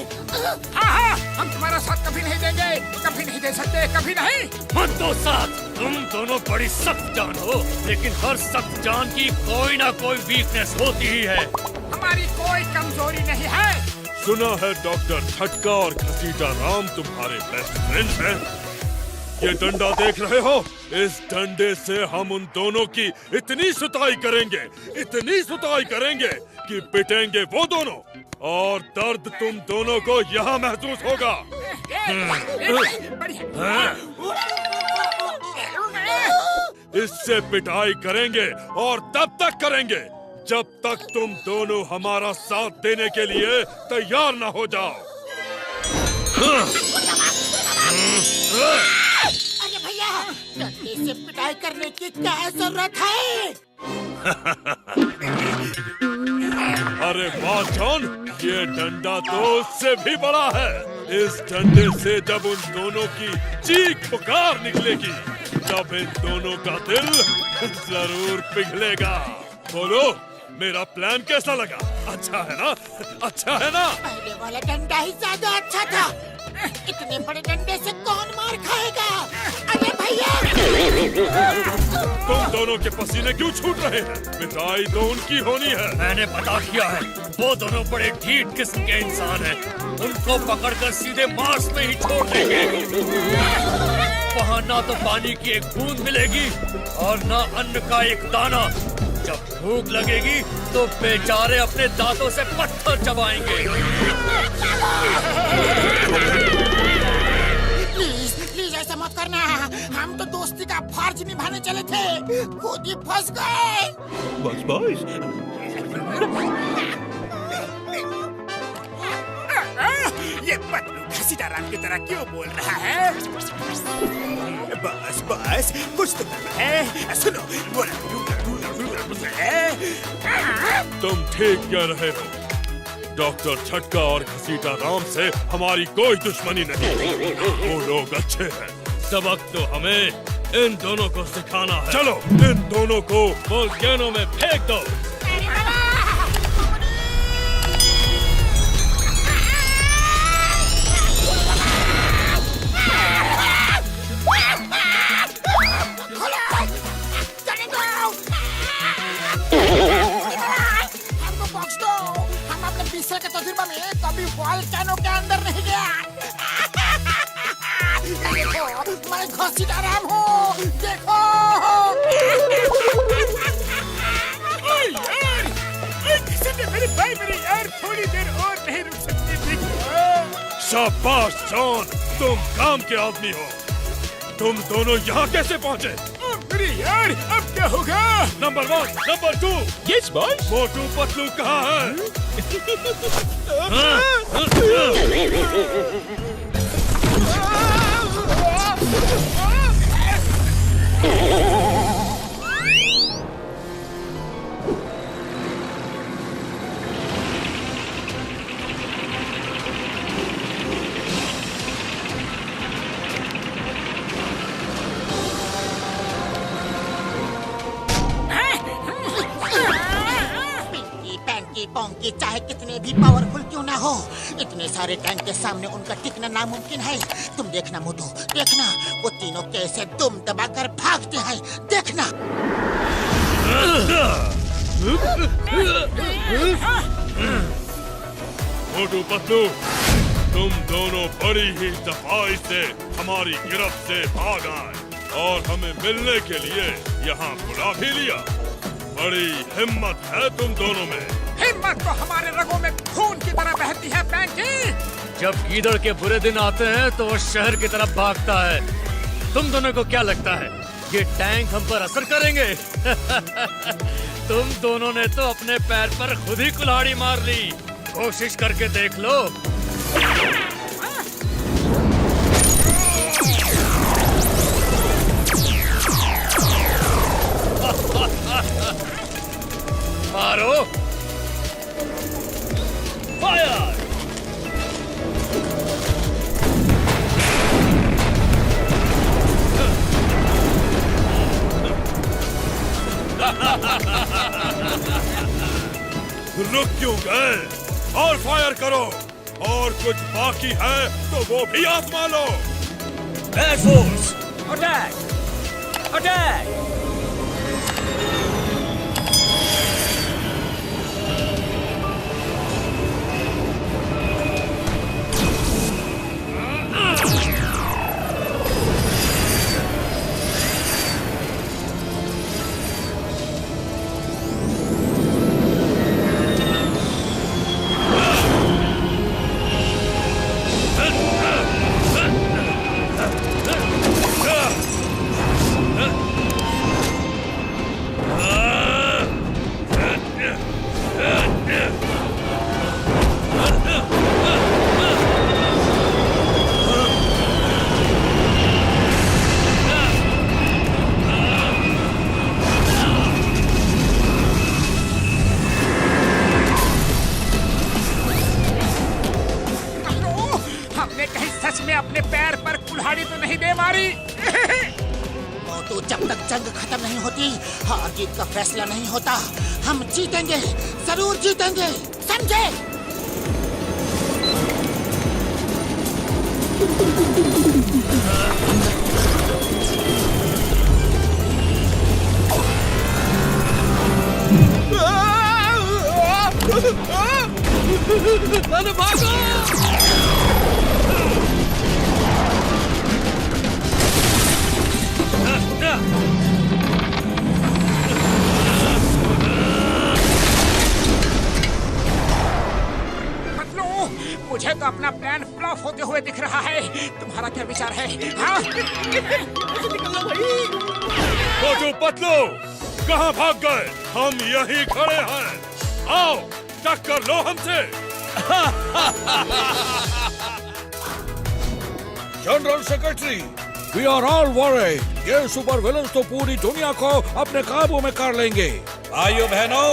S1: हाँ, हम तुम्हारा साथ कभी नहीं देंगे, कभी नहीं दे सकते, कभी नहीं।
S3: मत दो साथ। तुम दोनों बड़ी सख्त जान हो, लेकिन हर सख्त जान की कोई ना कोई वीकनेस होती ही है।
S1: हमारी कोई कमजोरी नहीं है।
S4: सुना है डॉक्टर खटका और घसीटा राम तुम्हारे बेस्ट फ्रेंड हैं। ये डंडा देख रहे हो? इस डंडे से हम उन दोनों की इतनी सुताई करेंगे कि पिटेंगे वो दोनों, और दर्द तुम दोनों को यहाँ महसूस होगा। इससे पिटाई करेंगे और तब तक करेंगे जब तक तुम दोनों हमारा साथ देने के लिए तैयार न हो जाओ।
S2: अरे भैया, डंडे से पिटाई करने की क्या जरूरत है?
S4: अरे वाह जॉन, ये डंडा तो उससे भी बड़ा है। इस डंडे से जब उन दोनों की चीख पुकार निकलेगी, तब इन दोनों का दिल जरूर पिघलेगा। बोलो, मेरा प्लान कैसा लगा? अच्छा है ना? अच्छा है ना?
S2: पहले वाला डंडा ही ज्यादा अच्छा था। इतने बड़े डंडे से कौन मार खाएगा? अरे भैया!
S4: तुम दोनों के पसीने क्यों छूट रहे हैं? पिटाई तो उनकी होनी है।
S3: मैंने पता किया है, वो दोनों बड़े ढीठ किस्म के इंसान हैं। उनको पकड़कर सीधे मार्स में ही छोड़ देंगे। वहाँ ना तो पानी की एक बूंद मिलेगी और ना अन्न का एक दाना। जब भूख लगेगी तो बेचारे अपने दांतों से पत्थर चबाएंगे।
S2: प्लीज ऐसा मत करना, हम तो दोस्ती का फर्ज निभाने चले थे, खुद ही फंस गए।
S8: बस बॉयज,
S1: ये पतलू घसीटाराम की तरह क्यों बोल रहा है? बस बस कुछ तो करना है। सुनो,
S4: तुम ठीक कह रहे हो। डॉक्टर छटका और घसीटा राम से हमारी कोई दुश्मनी नहीं, वो लोग अच्छे हैं।
S3: सबक तो हमें इन दोनों को सिखाना है।
S4: चलो इन दोनों को
S3: वोल्केनो में फेंक दो।
S2: हमको बख्श दो, हम अपने पिछले के तजुर्बे में कभी वोल्केनो के अंदर नहीं गया। देखो, मैं घसीटाराम हूँ, देखो।
S1: मेरे भाई मेरी यार थोड़ी देर और नहीं रुक सकती थी।
S4: शाबाश जॉन, तुम काम के आदमी हो। तुम दोनों यहाँ कैसे पहुँचे?
S1: मेरी यार अब क्या होगा?
S4: Number 1, number 2,
S8: yes boys.
S4: Motu Patlu कहाँ है?
S2: पैंकी पोंकी चाहे कितने भी पावरफुल क्यों ना हो, इतने सारे टैंक के सामने उनका टिकना नामुमकिन है। तुम देखना मोटू, देखना वो तीनों कैसे दुम दबाकर भागते हैं, देखना।
S4: मोटू पतलू, तुम दोनों बड़ी ही सफाई से हमारी गिरफ्त से भाग आए और हमें मिलने के लिए यहाँ बुला भी लिया। बड़ी हिम्मत है तुम दोनों में।
S1: हिम्मत तो हमारे रगों में खून की तरह बहती है पैंकी।
S3: जब गीदड़ के बुरे दिन आते हैं तो वो शहर की तरफ भागता है। तुम दोनों को क्या लगता है ये टैंक हम पर असर करेंगे? तुम दोनों ने तो अपने पैर पर खुद ही कुल्हाड़ी मार ली। कोशिश करके देख लो। मारो, फायर!
S4: रुक क्यों गए? और फायर करो, और कुछ बाकी है तो वो भी आजमा लो।
S3: Air force attack! अटैक!
S1: अपने पैर पर कुल्हाड़ी तो नहीं दे मारी?
S2: मोटू, जब तक जंग खत्म नहीं होती, हार जीत का फैसला नहीं होता। हम जीतेंगे, जरूर जीतेंगे, समझे?
S3: अरे भागो!
S1: मुझे तो अपना प्लान फ्लॉप होते हुए दिख रहा है। तुम्हारा क्या विचार है? हाँ?
S3: मोटू पतलू कहाँ भाग गए? हम यहीं खड़े हैं, आओ टक्कर लो हमसे।
S8: General secretary, we are all worried. ये सुपर विलन्स तो पूरी दुनिया को अपने काबू में कर लेंगे। भाइयों बहनों,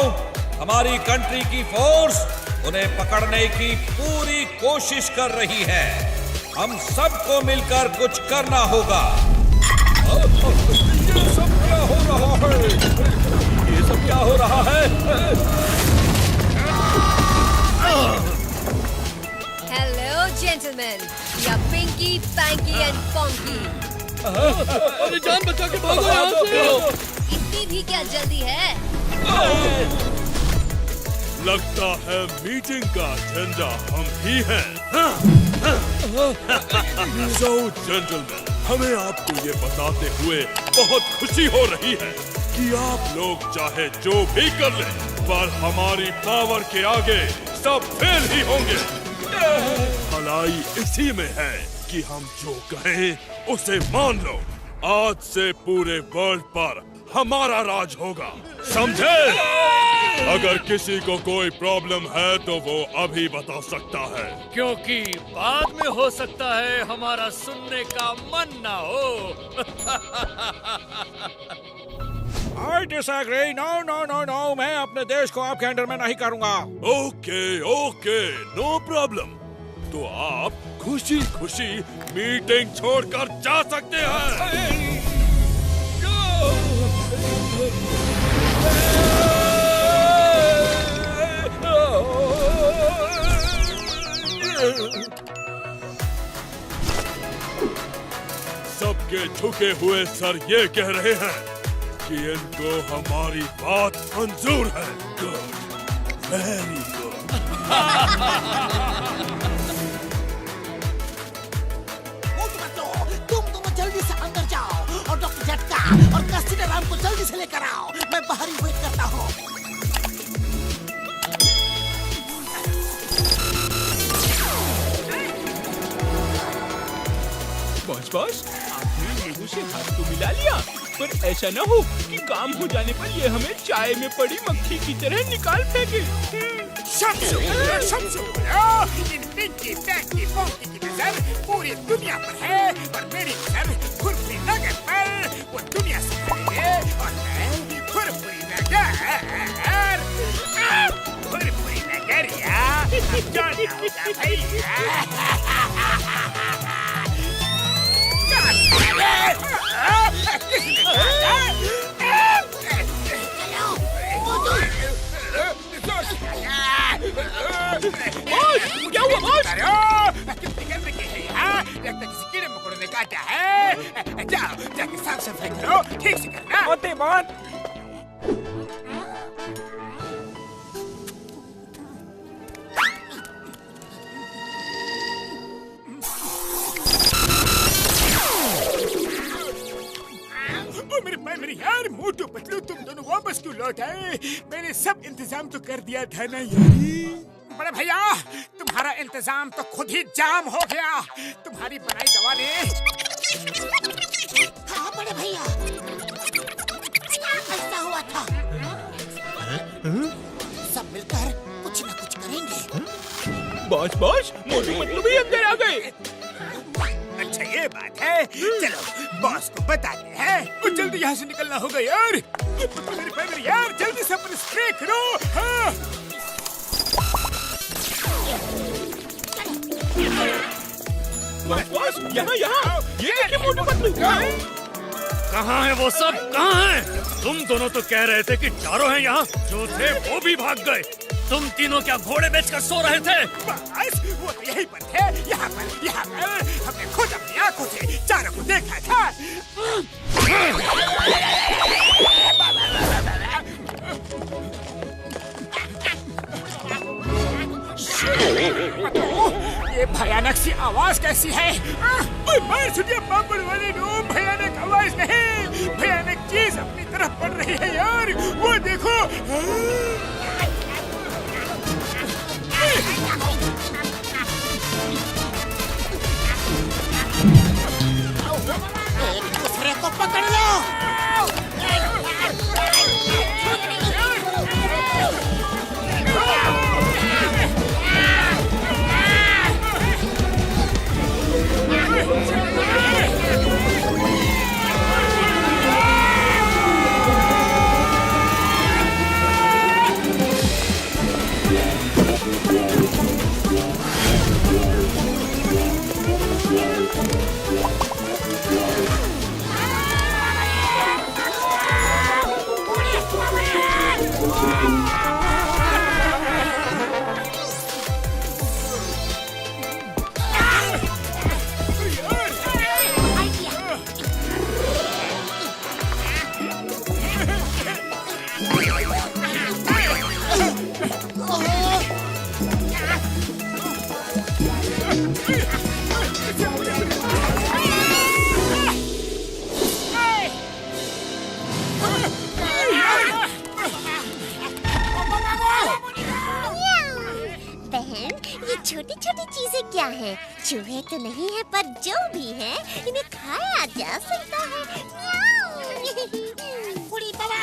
S8: हमारी कंट्री की फोर्स उन्हें पकड़ने की पूरी कोशिश कर रही है। हम सबको मिलकर कुछ करना होगा। ये सब क्या हो रहा है? ये सब क्या हो रहा है?
S7: हेलो जेंटलमैन, या पिंकी, पैंकी एंड पंकी।
S3: अरे जान बचा के भागो यहाँ से।
S7: इतनी भी क्या जल्दी है?
S3: लगता है मीटिंग का झंडा हम ही हैं। So gentlemen, हमें आपको ये बताते हुए बहुत खुशी हो रही है कि आप लोग चाहे जो भी कर लें, पर हमारी पावर के आगे सब फेल ही होंगे। भलाई इसी में है कि हम जो कहें उसे मान लो। आज से पूरे वर्ल्ड पर हमारा राज होगा, समझे? अगर किसी को कोई प्रॉब्लम है तो वो अभी बता सकता है,
S9: क्योंकि बाद में हो सकता है हमारा सुनने का मन ना हो।
S8: I disagree. No, no, no, no. मैं अपने देश को आपके अंडर में नहीं करूँगा।
S3: Okay okay, no problem. तो आप खुशी खुशी मीटिंग छोड़कर जा सकते हैं। सबके झुके हुए सर ये कह रहे हैं कि इनको हमारी बात मंजूर है। Good, very good.
S2: तुम दोनों जल्दी से अंदर जाओ और डॉक्टर झटका और कस्टडी राम को जल्दी से लेकर आओ। मैं बाहर ही वेट करता हूँ।
S5: बॉस, आपने लोगों से हाथ तो मिला लिया, पर ऐसा ना हो कि काम हो जाने पर ये हमें चाय में पड़ी मक्खी की तरह निकाल फेंके।
S1: इन पिंकी, पैंकी, पंकी की नजर पूरी दुनिया पर है और मेरी नजर फुरफुरी नगर पर। वो दुनिया से है और मैं फुरफुरी नगर या जाना होगा भैया।
S5: क्या हुआ बॉस?
S1: कितनी गर्मी की है यहाँ? लगता किसी कीड़े मकोड़े ने काटा है। जाओ जाके साफ सफाई करो, ठीक से करना।
S5: होते बहुत।
S1: मेरे यार, मोटू पतलू, तुम दोनों वापस क्यों लौट आए? मैंने सब इंतजाम तो कर दिया था ना यारी। बड़े भैया, तुम्हारा इंतजाम तो खुद ही जाम हो गया। तुम्हारी बनाई दवा ने।
S2: हाँ बड़े भैया, ऐसा हुआ था। सब मिलकर कुछ न कुछ करेंगे।
S5: बॉस, मोटू पतलू भी अंदर आ गए।
S1: अच्छा ये बात है, चलो बॉस को बताते हैं। और जल्दी यहाँ से निकलना होगा यार। मेरे यार, जल्दी से अपन स्प्रे करो। हाँ।
S5: बॉस, यहाँ ये देखिए मोटू पतलू।
S9: कहाँ है वो सब? कहाँ है? तुम दोनों तो कह रहे थे कि चारों हैं यहाँ, जो थे वो भी भाग गए। तुम तीनों क्या घोड़े बेचकर सो रहे थे?
S1: बस वो तो यहीं पर थे, यहाँ पर हमने खुद अपनी आंखों से चारों को देखा था। ये भयानक सी आवाज कैसी है? मार सुनिए पापड़ वाले लोग, भयानक आवाज नहीं, भयानक चीज अपनी तरफ पड़ रही है यार। वो देखो।
S2: एक दूसरे को पकड़ लो।
S6: बहन, ये छोटी छोटी चीजें क्या हैं? चूहे तो नहीं है, पर जो भी है इन्हें खाया जा सकता है।
S2: कुड़ी बाबा,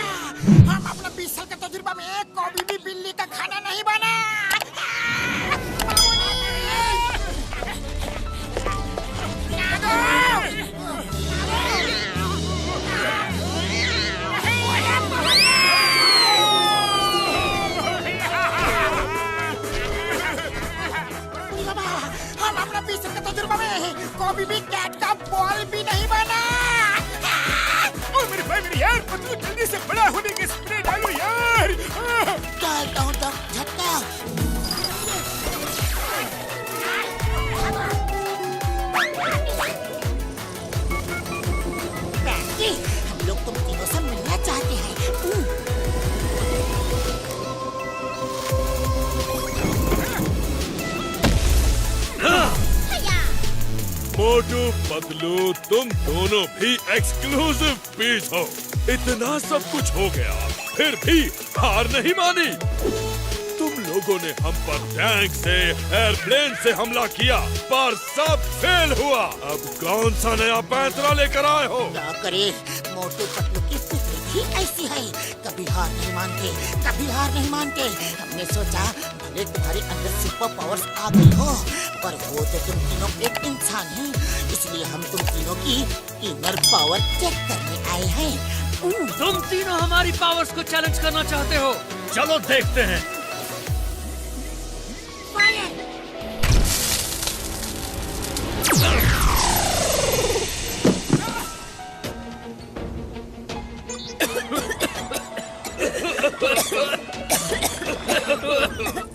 S2: हम अपना 20 साल का तजुर्बा में कभी भी बिल्ली का खाना नहीं बना। हम अपना 20 साल का तजुर्बा में कभी भी कैट का बॉल भी नहीं बना।
S1: ओ मेरे भाई मेरे यार, पतलू जल्दी से बड़ा होने के स्प्रे डालो यार।
S2: डालता हूँ तब झटका। बैठी, हम लोग तुम तीनों से मिलना चाहते हैं।
S4: मोटू पतलू, तुम दोनों भी एक्सक्लूसिव पीस हो। इतना सब कुछ हो गया, फिर भी हार नहीं मानी। तुम लोगों ने हम पर टैंक से, एयरप्लेन से हमला किया, पर सब फेल हुआ। अब कौन सा नया पैंतरा लेकर आए हो?
S2: क्या करे, मोटू पतलू की फितरत ही ऐसी है। कभी हार नहीं मानते, कभी हार नहीं मानते। हमने सोचा भले तुम्हारे अंदर सुपर पावर्स आ गई हो, पर वो तो तुम तीनों एक इंसान हैं। इसलिए हम तुम तीनों की इनर पावर चेक करने आए हैं।
S9: तुम तीनों हमारी पावर्स को चैलेंज करना चाहते हो? चलो देखते हैं।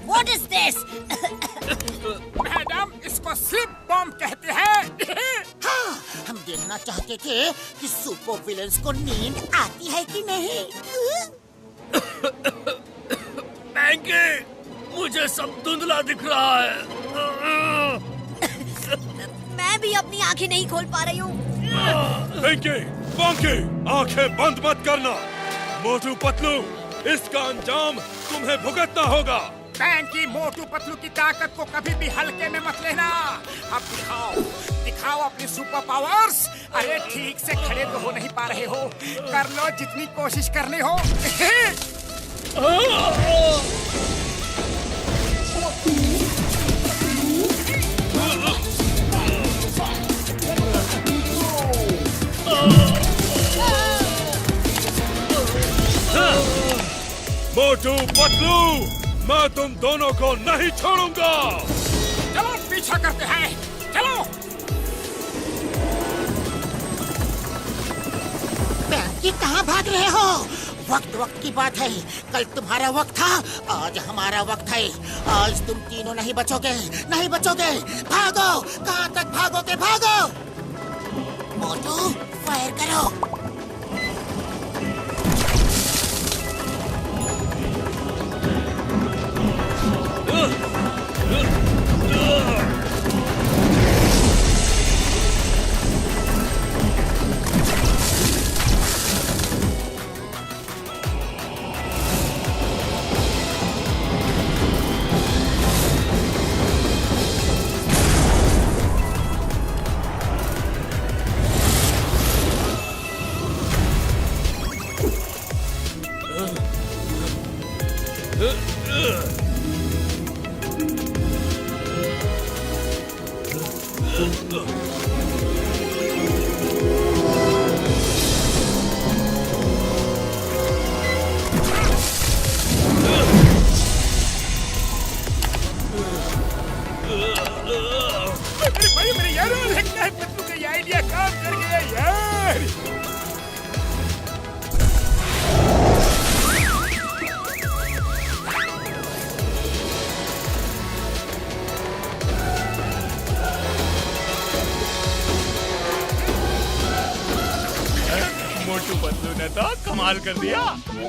S7: What is this?
S1: मैडम, इसको स्लिप बॉम्ब कहते हैं।
S2: हाँ, हम देखना चाहते थे कि सुपर विलेंस को नींद आती है कि नहीं।
S9: पैंकी, मुझे सब धुंधला दिख रहा है।
S7: मैं भी अपनी आंखें नहीं खोल पा रही हूँ।
S4: पिंकी, पंकी, आंखें बंद मत करना। मोटू पतलू, इसका अंजाम तुम्हें भुगतना होगा।
S1: पैंकी, मोटू पतलू की ताकत को कभी भी हल्के में मत लेना। अब दिखाओ, दिखाओ अपनी सुपर पावर्स। अरे ठीक से खड़े तो हो नहीं पा रहे हो, कर लो जितनी कोशिश करनी हो।
S4: मोटू पतलू, मैं तुम दोनों को नहीं छोड़ूंगा।
S1: चलो पीछा करते हैं, चलो।
S2: पैंकी, कहाँ भाग रहे हो? वक्त वक्त की बात है। कल तुम्हारा वक्त था, आज हमारा वक्त है। आज तुम तीनों नहीं बचोगे, नहीं बचोगे। भागो, कहाँ तक भागोगे? भागो। मोटू, फायर करो।
S5: मोटू पतलू ने तो कमाल कर दिया।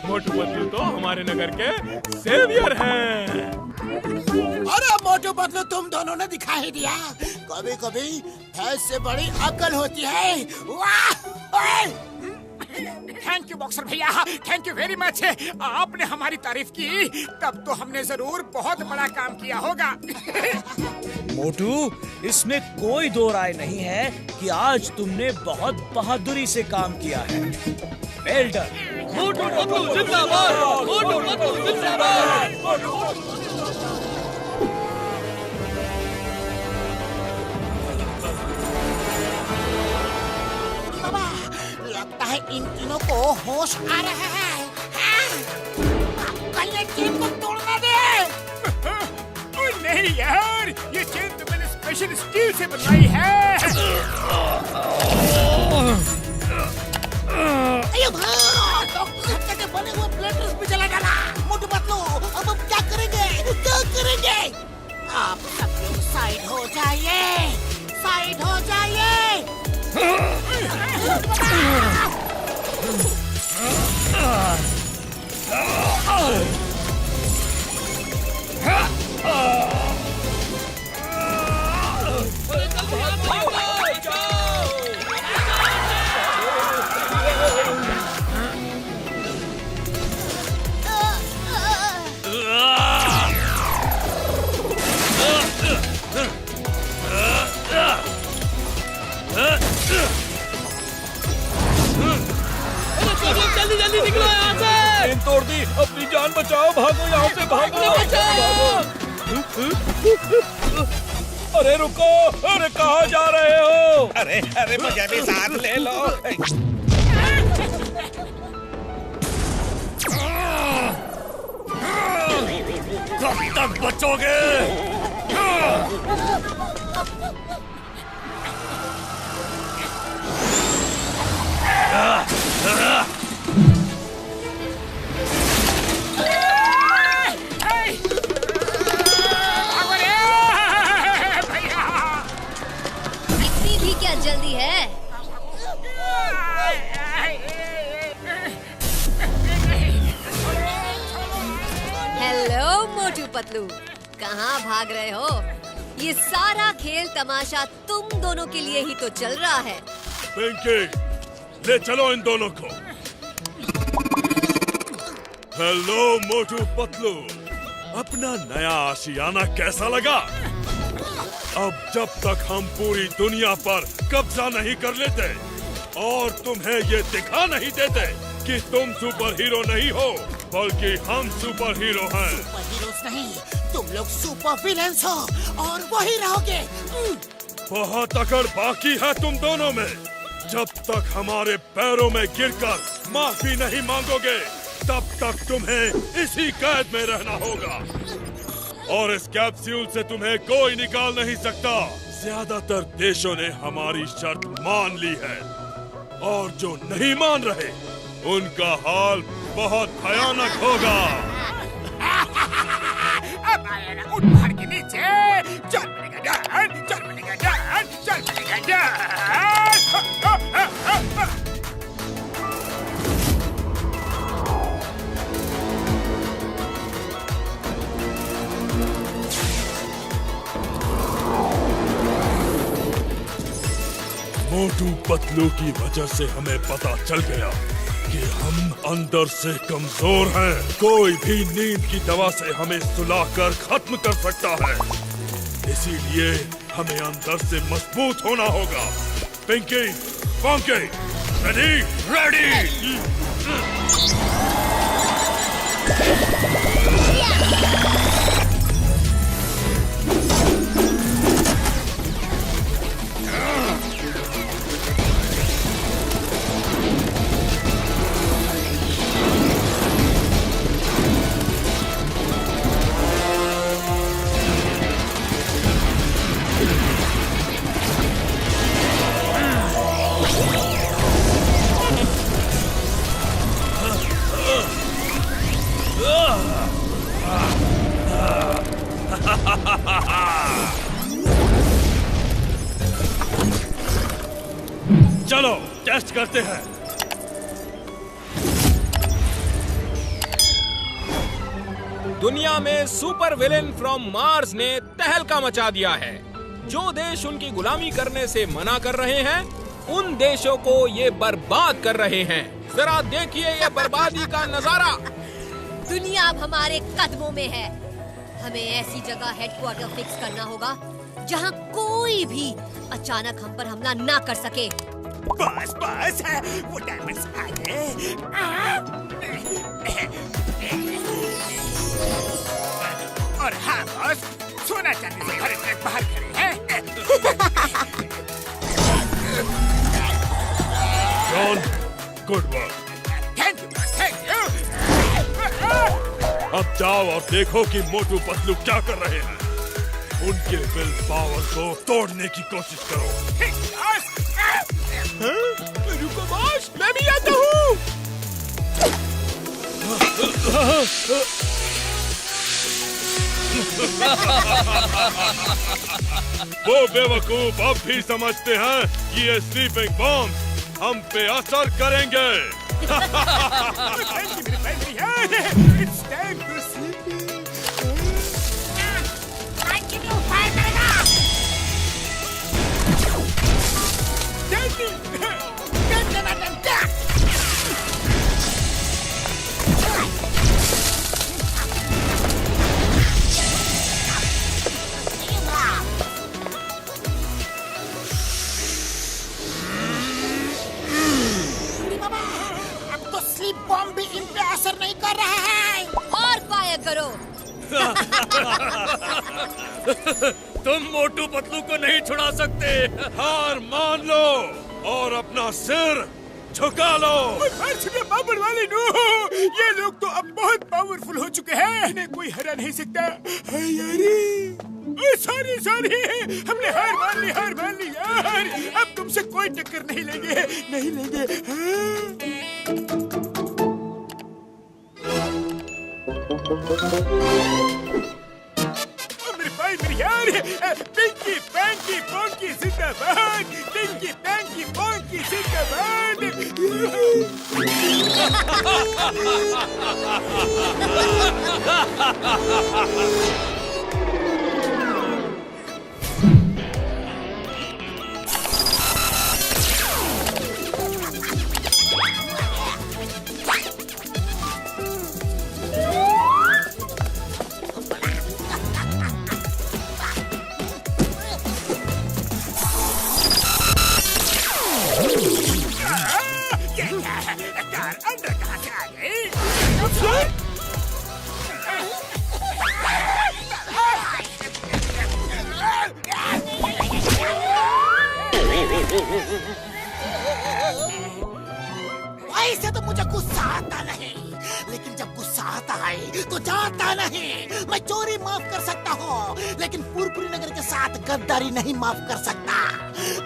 S5: मोटू पतलू तो हमारे नगर के सेवियर हैं।
S2: अरे मोटू पतलू, तुम दोनों ने दिखा ही दिया, कभी कभी भैंस से बड़ी अकल होती है। वाह!
S1: थैंक यू बॉक्सर भैया, थैंक यू वेरी मच। आपने हमारी तारीफ की तब तो हमने जरूर बहुत बड़ा काम किया होगा।
S10: मोटू, इसमें कोई दो राय नहीं है कि आज तुमने बहुत बहादुरी से काम किया है। Well done.
S3: मोटू पतलू जिंदाबाद, मोटू पतलू जिंदाबाद।
S2: बाबा, लगता है इन तीनों को होश आ रहा है। कल ये चेन को तोड़ना दे।
S1: ओ नहीं यार, ये चेन तो मैंने स्पेशल स्टील से बनवाई है।
S2: अयो भाई, धक्के के बने हुए प्लेटर्स भी जला डाला। मोटू पतलू, अब हम क्या करेंगे? क्या करेंगे? आप सब लोग साइड हो जाइए, साइड हो जाइए।
S3: जल्दी जल्दी निकलो यहाँ से।
S8: चेन तोड़ दी, अपनी जान बचाओ, भागो यहाँ से, भागो। अरे रुको, अरे कहाँ जा रहे हो?
S10: अरे अरे मुझे भी साथ ले लो।
S9: कब तक बचोगे?
S7: इतनी भी क्या जल्दी है? हेलो मोटू पतलू, कहाँ भाग रहे हो? ये सारा खेल तमाशा तुम दोनों के लिए ही तो चल रहा है।
S4: पिंकी, ले चलो इन दोनों को। हेलो मोटू पतलू, अपना नया आशियाना कैसा लगा? अब जब तक हम पूरी दुनिया पर कब्जा नहीं कर लेते और तुम्हें ये दिखा नहीं देते कि तुम सुपर हीरो नहीं हो, बल्कि हम सुपर हीरो हैं।
S2: सुपर हीरोज नहीं, तुम लोग सुपर विलेंस हो और वही रहोगे।
S4: बहुत अकड़ बाकी है तुम दोनों में। जब तक हमारे पैरों में गिरकर माफी नहीं मांगोगे, तब तक तुम्हें इसी कैद में रहना होगा और इस कैप्सूल से तुम्हें कोई निकाल नहीं सकता। ज्यादातर देशों ने हमारी शर्त मान ली है और जो नहीं मान रहे उनका हाल बहुत भयानक होगा।
S1: अब आया ना उठ पहाड़ के नीचे। चल बनेगा डर, चल बनेगा डर, चल बनेगा डर।
S4: मोटू पतलू की वजह से हमें पता चल गया कि हम अंदर से कमजोर हैं। कोई भी नींद की दवा से हमें सुलाकर खत्म कर सकता है, इसीलिए हमें अंदर से मजबूत होना होगा। पिंकी, पंकी, रेडी? रेडी। चलो टेस्ट करते हैं।
S5: दुनिया में सुपर विलेन फ्रॉम मार्स ने तहलका मचा दिया है। जो देश उनकी गुलामी करने से मना कर रहे हैं, उन देशों को ये बर्बाद कर रहे हैं। जरा देखिए ये बर्बादी का नजारा।
S7: दुनिया अब हमारे कदमों में है। हमें ऐसी जगह हेडक्वार्टर फिक्स करना होगा जहां कोई भी अचानक हम पर हमला ना कर सके।
S1: बस वो डायमंड्स आ गए। और हाँ बॉस, सोना चांदी से भरे ट्रक बाहर खड़े हैं।
S4: John, good work.
S1: Thank you boss, thank you.
S4: अब जाओ और देखो कि मोटू पतलू क्या कर रहे हैं। उनके विल पावर को तोड़ने की कोशिश करो।
S1: ठीक बॉस।
S5: रुको बॉस, मैं भी आता हूँ।
S4: वो बेवकूफ अब भी समझते हैं कि ये स्लीपिंग बॉम्ब हम पे असर करेंगे।
S1: Thank you, मेरे भाई यार। It's time to sleep. Continue fire करेगा। Thank you.
S2: अब तो स्लीप बॉम्ब भी इन पे असर नहीं कर रहा है।
S7: और फायर करो।
S3: तुम मोटू पतलू को नहीं छुड़ा सकते।
S4: हार मान लो और अपना सिर झुका लो।
S1: मार चुके बाबर वाले नो। ये लोग तो अब बहुत पावरफुल हो चुके हैं। इन्हें कोई हरा नहीं सकता। सॉरी हमने हार मान ली यार। अब तुमसे कोई टक्कर नहीं लेंगे। मेरे भाई मेरे यार, पिंकी पैंकी पोंकी जिंदाबाद। पिंकी पैंकी पोंकी जिंदाबाद। कार अंदर कहाँ से आ गई?
S2: ऐसे तो मुझे गुस्सा आता नहीं, लेकिन जब गुस्सा आता है तो जाता नहीं। मैं चोरी माफ कर सकता हूँ, लेकिन पुरपुरी नगर के साथ गद्दारी नहीं माफ कर सकता।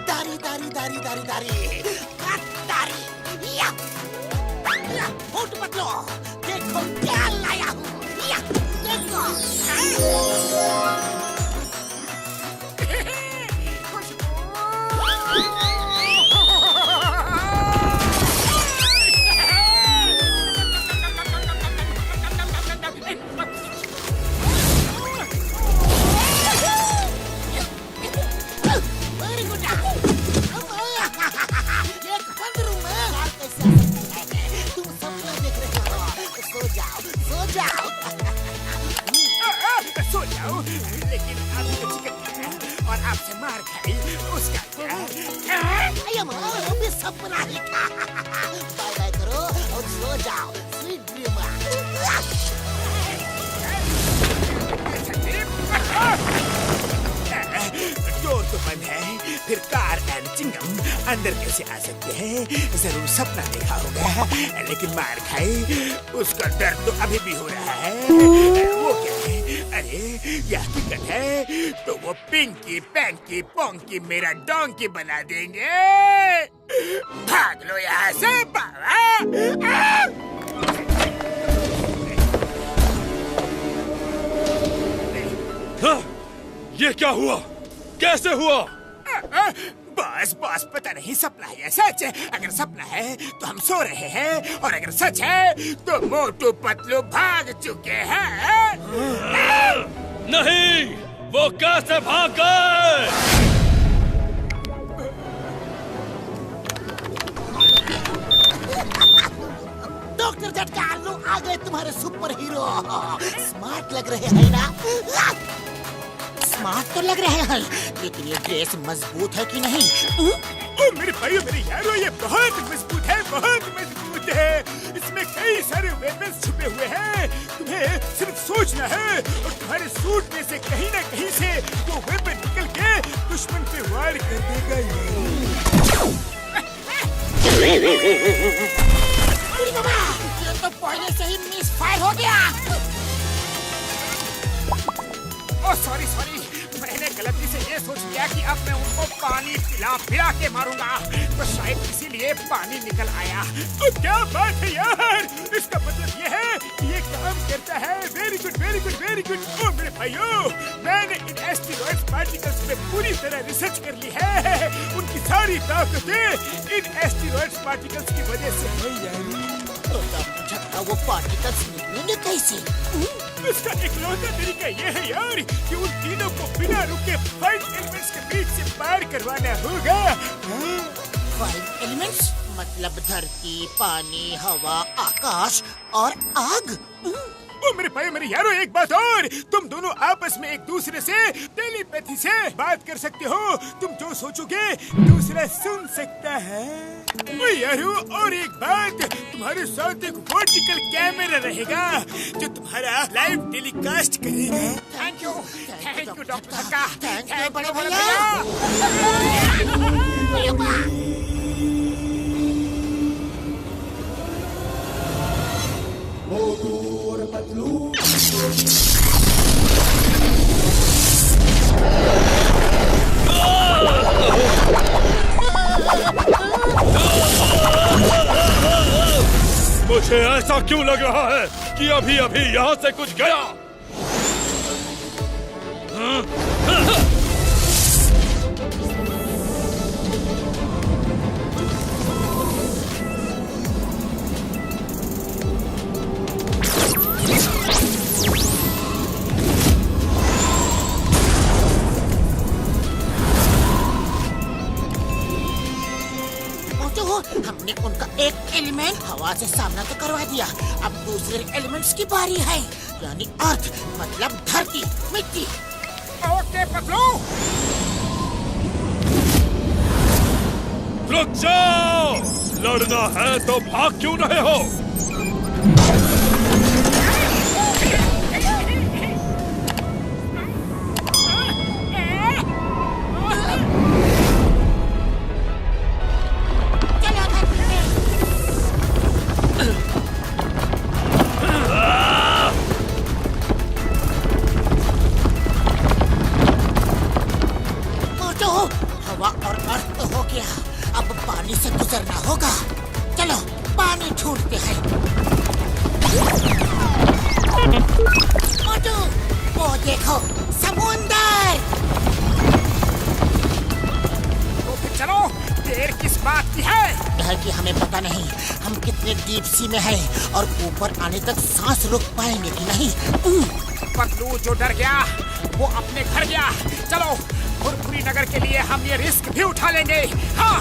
S2: दारी दारी दारी दारी दारी गद्दारी। या मोटू पतलू, देखो क्या लाया हूँ। या देखो।
S1: सो जाओ, लेकिन अभी तो चिकन है और आपसे मार खाई, उसका क्या?
S2: अभी सपना ही था। बाय बाय करो और सो जाओ। Sweet dream.
S1: डोर तो बंद है, फिर कार एंड चिंगम अंदर कैसे आ सकते हैं? जरूर सपना देखा होगा, लेकिन मार खाई उसका दर्द तो अभी भी हो रहा है। वो क्या है? अरे यह हकीकत है तो वो पिंकी पैंकी पोंकी मेरा डोंकी बना देंगे। भाग लो यहाँ से बाबा।
S4: हाँ, ये क्या हुआ? कैसे हुआ?
S1: बॉस बॉस पता नहीं सपना है या सच। अगर सपना है तो हम सो रहे हैं, और अगर सच है तो मोटू पतलू भाग चुके हैं।
S3: नहीं, वो कैसे भाग गए?
S2: डॉक्टर झटका लो, आ गए तुम्हारे सुपर हीरो। स्मार्ट लग रहे हैं ना? स्मार्ट तो लग रहे हैं, लेकिन ये ड्रेस मजबूत है कि नहीं?
S1: ओ मेरे भाइयों मेरे यारों, ये बहुत मजबूत है, बहुत मजबूत है। इसमें कई सारे वेपन्स छुपे हुए हैं। तुम्हें सिर्फ सोचना है और तुम्हारे सूट में से कहीं ना कहीं से वो वेपन निकल के दुश्मन पे वार कर देगा।
S2: ये तो पहले से ही मिस फायर हो गया।
S1: ओ सॉरी सॉरी, मैंने गलती से ये सोच लिया कि अब मैं उनको पानी पिला के मारूंगा, तो शायद इसीलिए पानी निकल आया। तो क्या बात है यार, इसका मतलब ये है कि ये काम करता है। Very good very good very good. ओ मेरे भाइयों, मैंने इन एस्टेरॉइड पार्टिकल्स पे पूरी तरह रिसर्च कर ली है। उनकी सारी ताकतें इन एस्टेरॉइड पार्टिकल्स की वजह से है यार।
S2: तो झटका वो पार्टिकल्स निकलेंगे कैसे?
S1: इसका इकलौता तरीका ये है यार कि उन तीनों को बिना रुके 5 एलिमेंट्स के बीच से पार करवाना होगा।
S2: 5 एलिमेंट्स मतलब धरती, पानी, हवा, आकाश और आग।
S1: ओ मेरे भाई मेरे यारों, एक बात और, तुम दोनों आपस में एक दूसरे से टेलीपैथी से बात कर सकते हो। तुम जो सोचोगे दूसरा सुन सकता है। ओ यारों, और एक बात, तुम्हारे साथ एक वर्टिकल कैमरा रहेगा जो तुम्हारा लाइव टेलीकास्ट करेगा। थैंक यू डॉक्टर झटका।
S2: थैंक यू बड़े
S4: मुझे ऐसा क्यों लग रहा है कि अभी अभी यहाँ से कुछ गया?
S2: हमने उनका एक एलिमेंट हवा से सामना तो करवा दिया, अब दूसरे एलिमेंट्स की बारी है, यानी अर्थ मतलब धरती, मिट्टी।
S1: ओके पतलू,
S4: रुक जाओ! लड़ना है तो भाग क्यों रहे हो?
S2: हवा और अर्थ तो हो गया, अब पानी से गुजरना होगा। चलो पानी ढूंढते हैं। मोटू, वो देखो समुंदर।
S1: तो फिर चलो, देर किस बात की है?
S2: यह कि हमें पता नहीं हम कितने डीप सी में हैं और ऊपर आने तक सांस रोक पाएंगे कि नहीं।
S1: पतलू जो डर गया वो अपने घर गया। चलो फुरफुरी नगर के लिए हम ये रिस्क भी उठा लेंगे। हाँ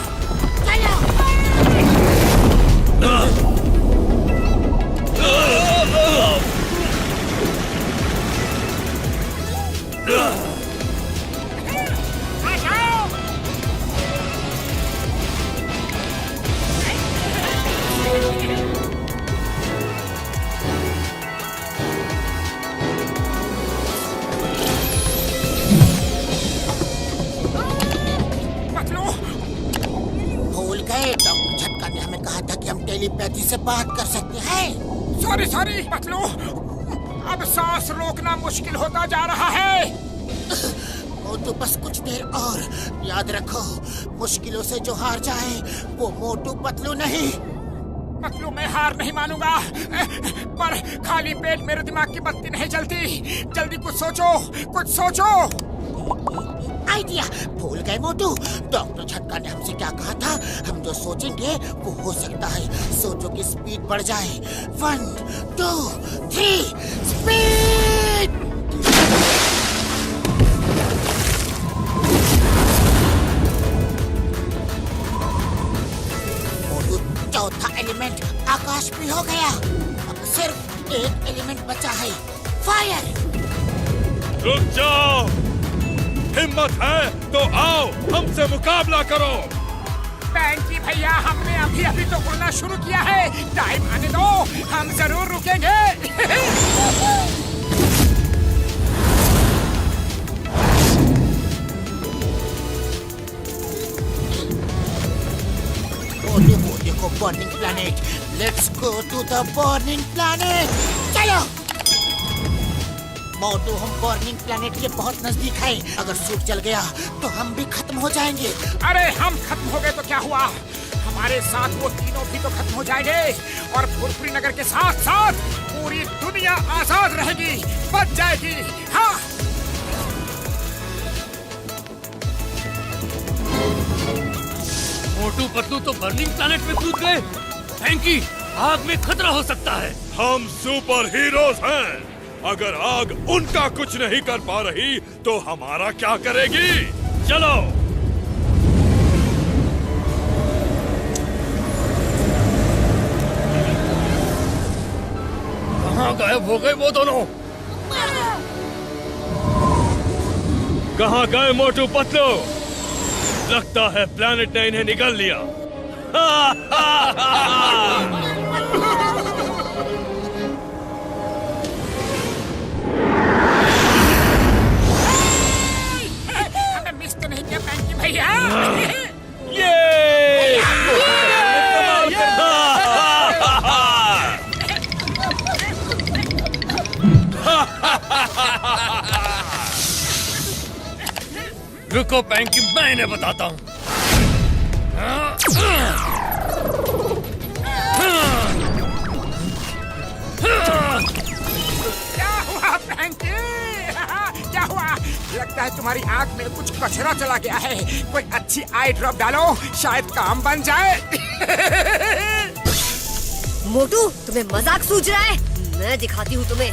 S2: झटका ने हमें कहा था कि हम टेलीपैथी से बात कर सकते हैं।
S1: सॉरी पतलू, अब सांस रोकना मुश्किल होता जा रहा है।
S2: मोटू बस कुछ देर और, याद रखो मुश्किलों से जो हार जाए वो मोटू पतलू नहीं।
S1: पतलू मैं हार नहीं मानूंगा, पर खाली पेट मेरे दिमाग की बत्ती नहीं जलती। जल्दी कुछ सोचो, कुछ सोचो।
S2: आइडिया भूल गए मोटू। डॉक्टर झटका ने हमसे क्या कहा था? हम जो सोचेंगे वो हो सकता है। सोचो कि स्पीड बढ़ जाए। 1 2 3 स्पीड। मोटू चौथा एलिमेंट आकाश भी हो गया। अब सिर्फ एक एलिमेंट बचा है, फायर।
S4: रुक जाओ, हिम्मत है तो आओ हमसे मुकाबला करो।
S1: बैंकी भैया, हमने अभी अभी तो उड़ना शुरू किया है। टाइम आने दो, हम जरूर रुकेंगे।
S2: वो देखो burning planet. Let's go to the burning planet. चलो मोटू, हम बर्निंग प्लैनेट के बहुत नजदीक हैं। अगर सूट जल गया तो हम भी खत्म हो जाएंगे।
S1: अरे हम खत्म हो गए तो क्या हुआ, हमारे साथ वो तीनों भी तो खत्म हो जाएंगे। और फुरफुरी नगर के साथ साथ पूरी दुनिया आजाद रहेगी, बच जाएगी। हाँ,
S9: मोटू पतलू तो बर्निंग प्लैनेट में कूद गए। बैंकी, आग में खतरा हो सकता है।
S4: हम सुपर हीरोज हैं। अगर आग उनका कुछ नहीं कर पा रही तो हमारा क्या करेगी?
S3: चलो।
S9: कहाँ गायब हो गए वो दोनों?
S3: कहाँ गए मोटू पतलू? लगता है प्लैनेट ने इन्हें निगल लिया।
S1: हमें मिस तो नहीं किया बैंकी भैया।
S9: रुको बैंकी, मैं इन्हें बताता हूँ।
S1: क्या हुआ बैंकी? क्या हुआ? लगता है तुम्हारी आंख में कुछ कचरा चला गया है। कोई अच्छी आई ड्रॉप डालो, शायद काम बन जाए।
S7: मोटू, तुम्हें मजाक सूझ रहा है? मैं दिखाती हूँ तुम्हें।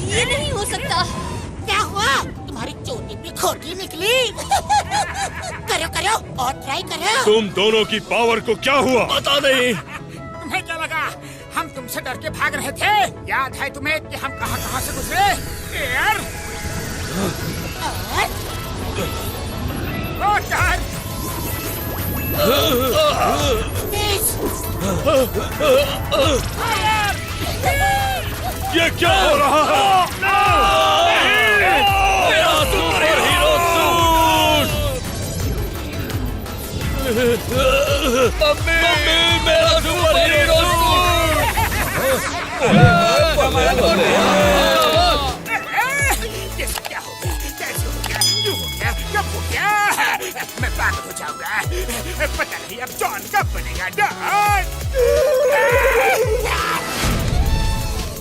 S7: ये नहीं हो सकता।
S2: क्या हुआ? तुम्हारी चोटी भी खोटी निकली। करो करो और ट्राई करो।
S4: तुम दोनों की पावर को क्या हुआ?
S9: पता नहीं।
S1: तुम्हें क्या लगा हम तुमसे डर के भाग रहे थे? याद है तुम्हें कि हम कहाँ कहाँ से गुजरे? एयर
S4: ये क्या हो रहा है?
S3: मेरा सुपर हीरो सूट! मम्मी, मेरा सुपर हीरो
S1: ये सब क्या हो गया? कैसे हो गया? क्यों हो गया? कब हो गया? मैं पागल हो जाऊंगा। पता नहीं अब जॉन कब बनेगा डॉन।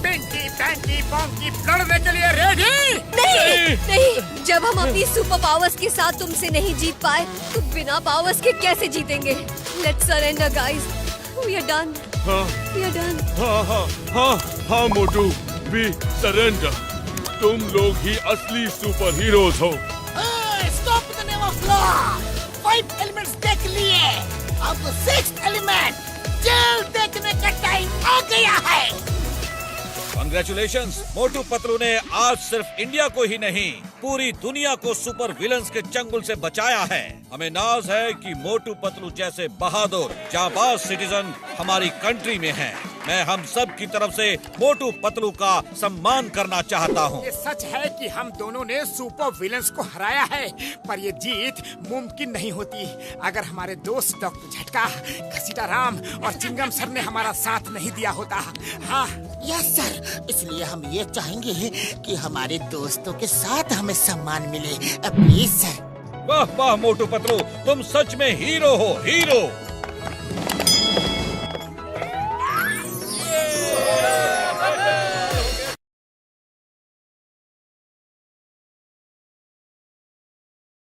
S1: पिंकी पैंकी पॉन्की लड़ने के लिए रेडी?
S7: नहीं, नहीं। जब हम अपनी सुपर पावर्स के साथ तुमसे नहीं जीत पाए, तो बिना पावर्स के कैसे जीतेंगे? Let's surrender guys. We are done. We are done.
S4: हाँ मोटू, वी सरेंडर। तुम लोग ही असली सुपर हीरोज हो।
S2: Stop the name of law. 5 elements देख लिए, अब 6th एलिमेंट जेल देखने का टाइम आ गया है।
S8: कंग्रेचुलेशंस, मोटू पतलू ने आज सिर्फ इंडिया को ही नहीं पूरी दुनिया को सुपर विलन्स के चंगुल से बचाया है। हमें नाज है कि मोटू पतलू जैसे बहादुर जाबाज सिटीजन हमारी कंट्री में हैं। मैं हम सब की तरफ से मोटू पतलू का सम्मान करना चाहता हूँ।
S1: ये सच है कि हम दोनों ने सुपर विलन्स को हराया है, पर ये जीत मुमकिन नहीं होती अगर हमारे दोस्त डॉक्टर झटका, घसीटा राम और चिंगम सर ने हमारा साथ नहीं दिया होता। हाँ
S2: यस सर, इसलिए हम ये चाहेंगे कि हमारे दोस्तों के साथ हमें सम्मान मिले। Please sir.
S8: वाह वाह मोटू पतलू, तुम सच में हीरो हो, हीरो।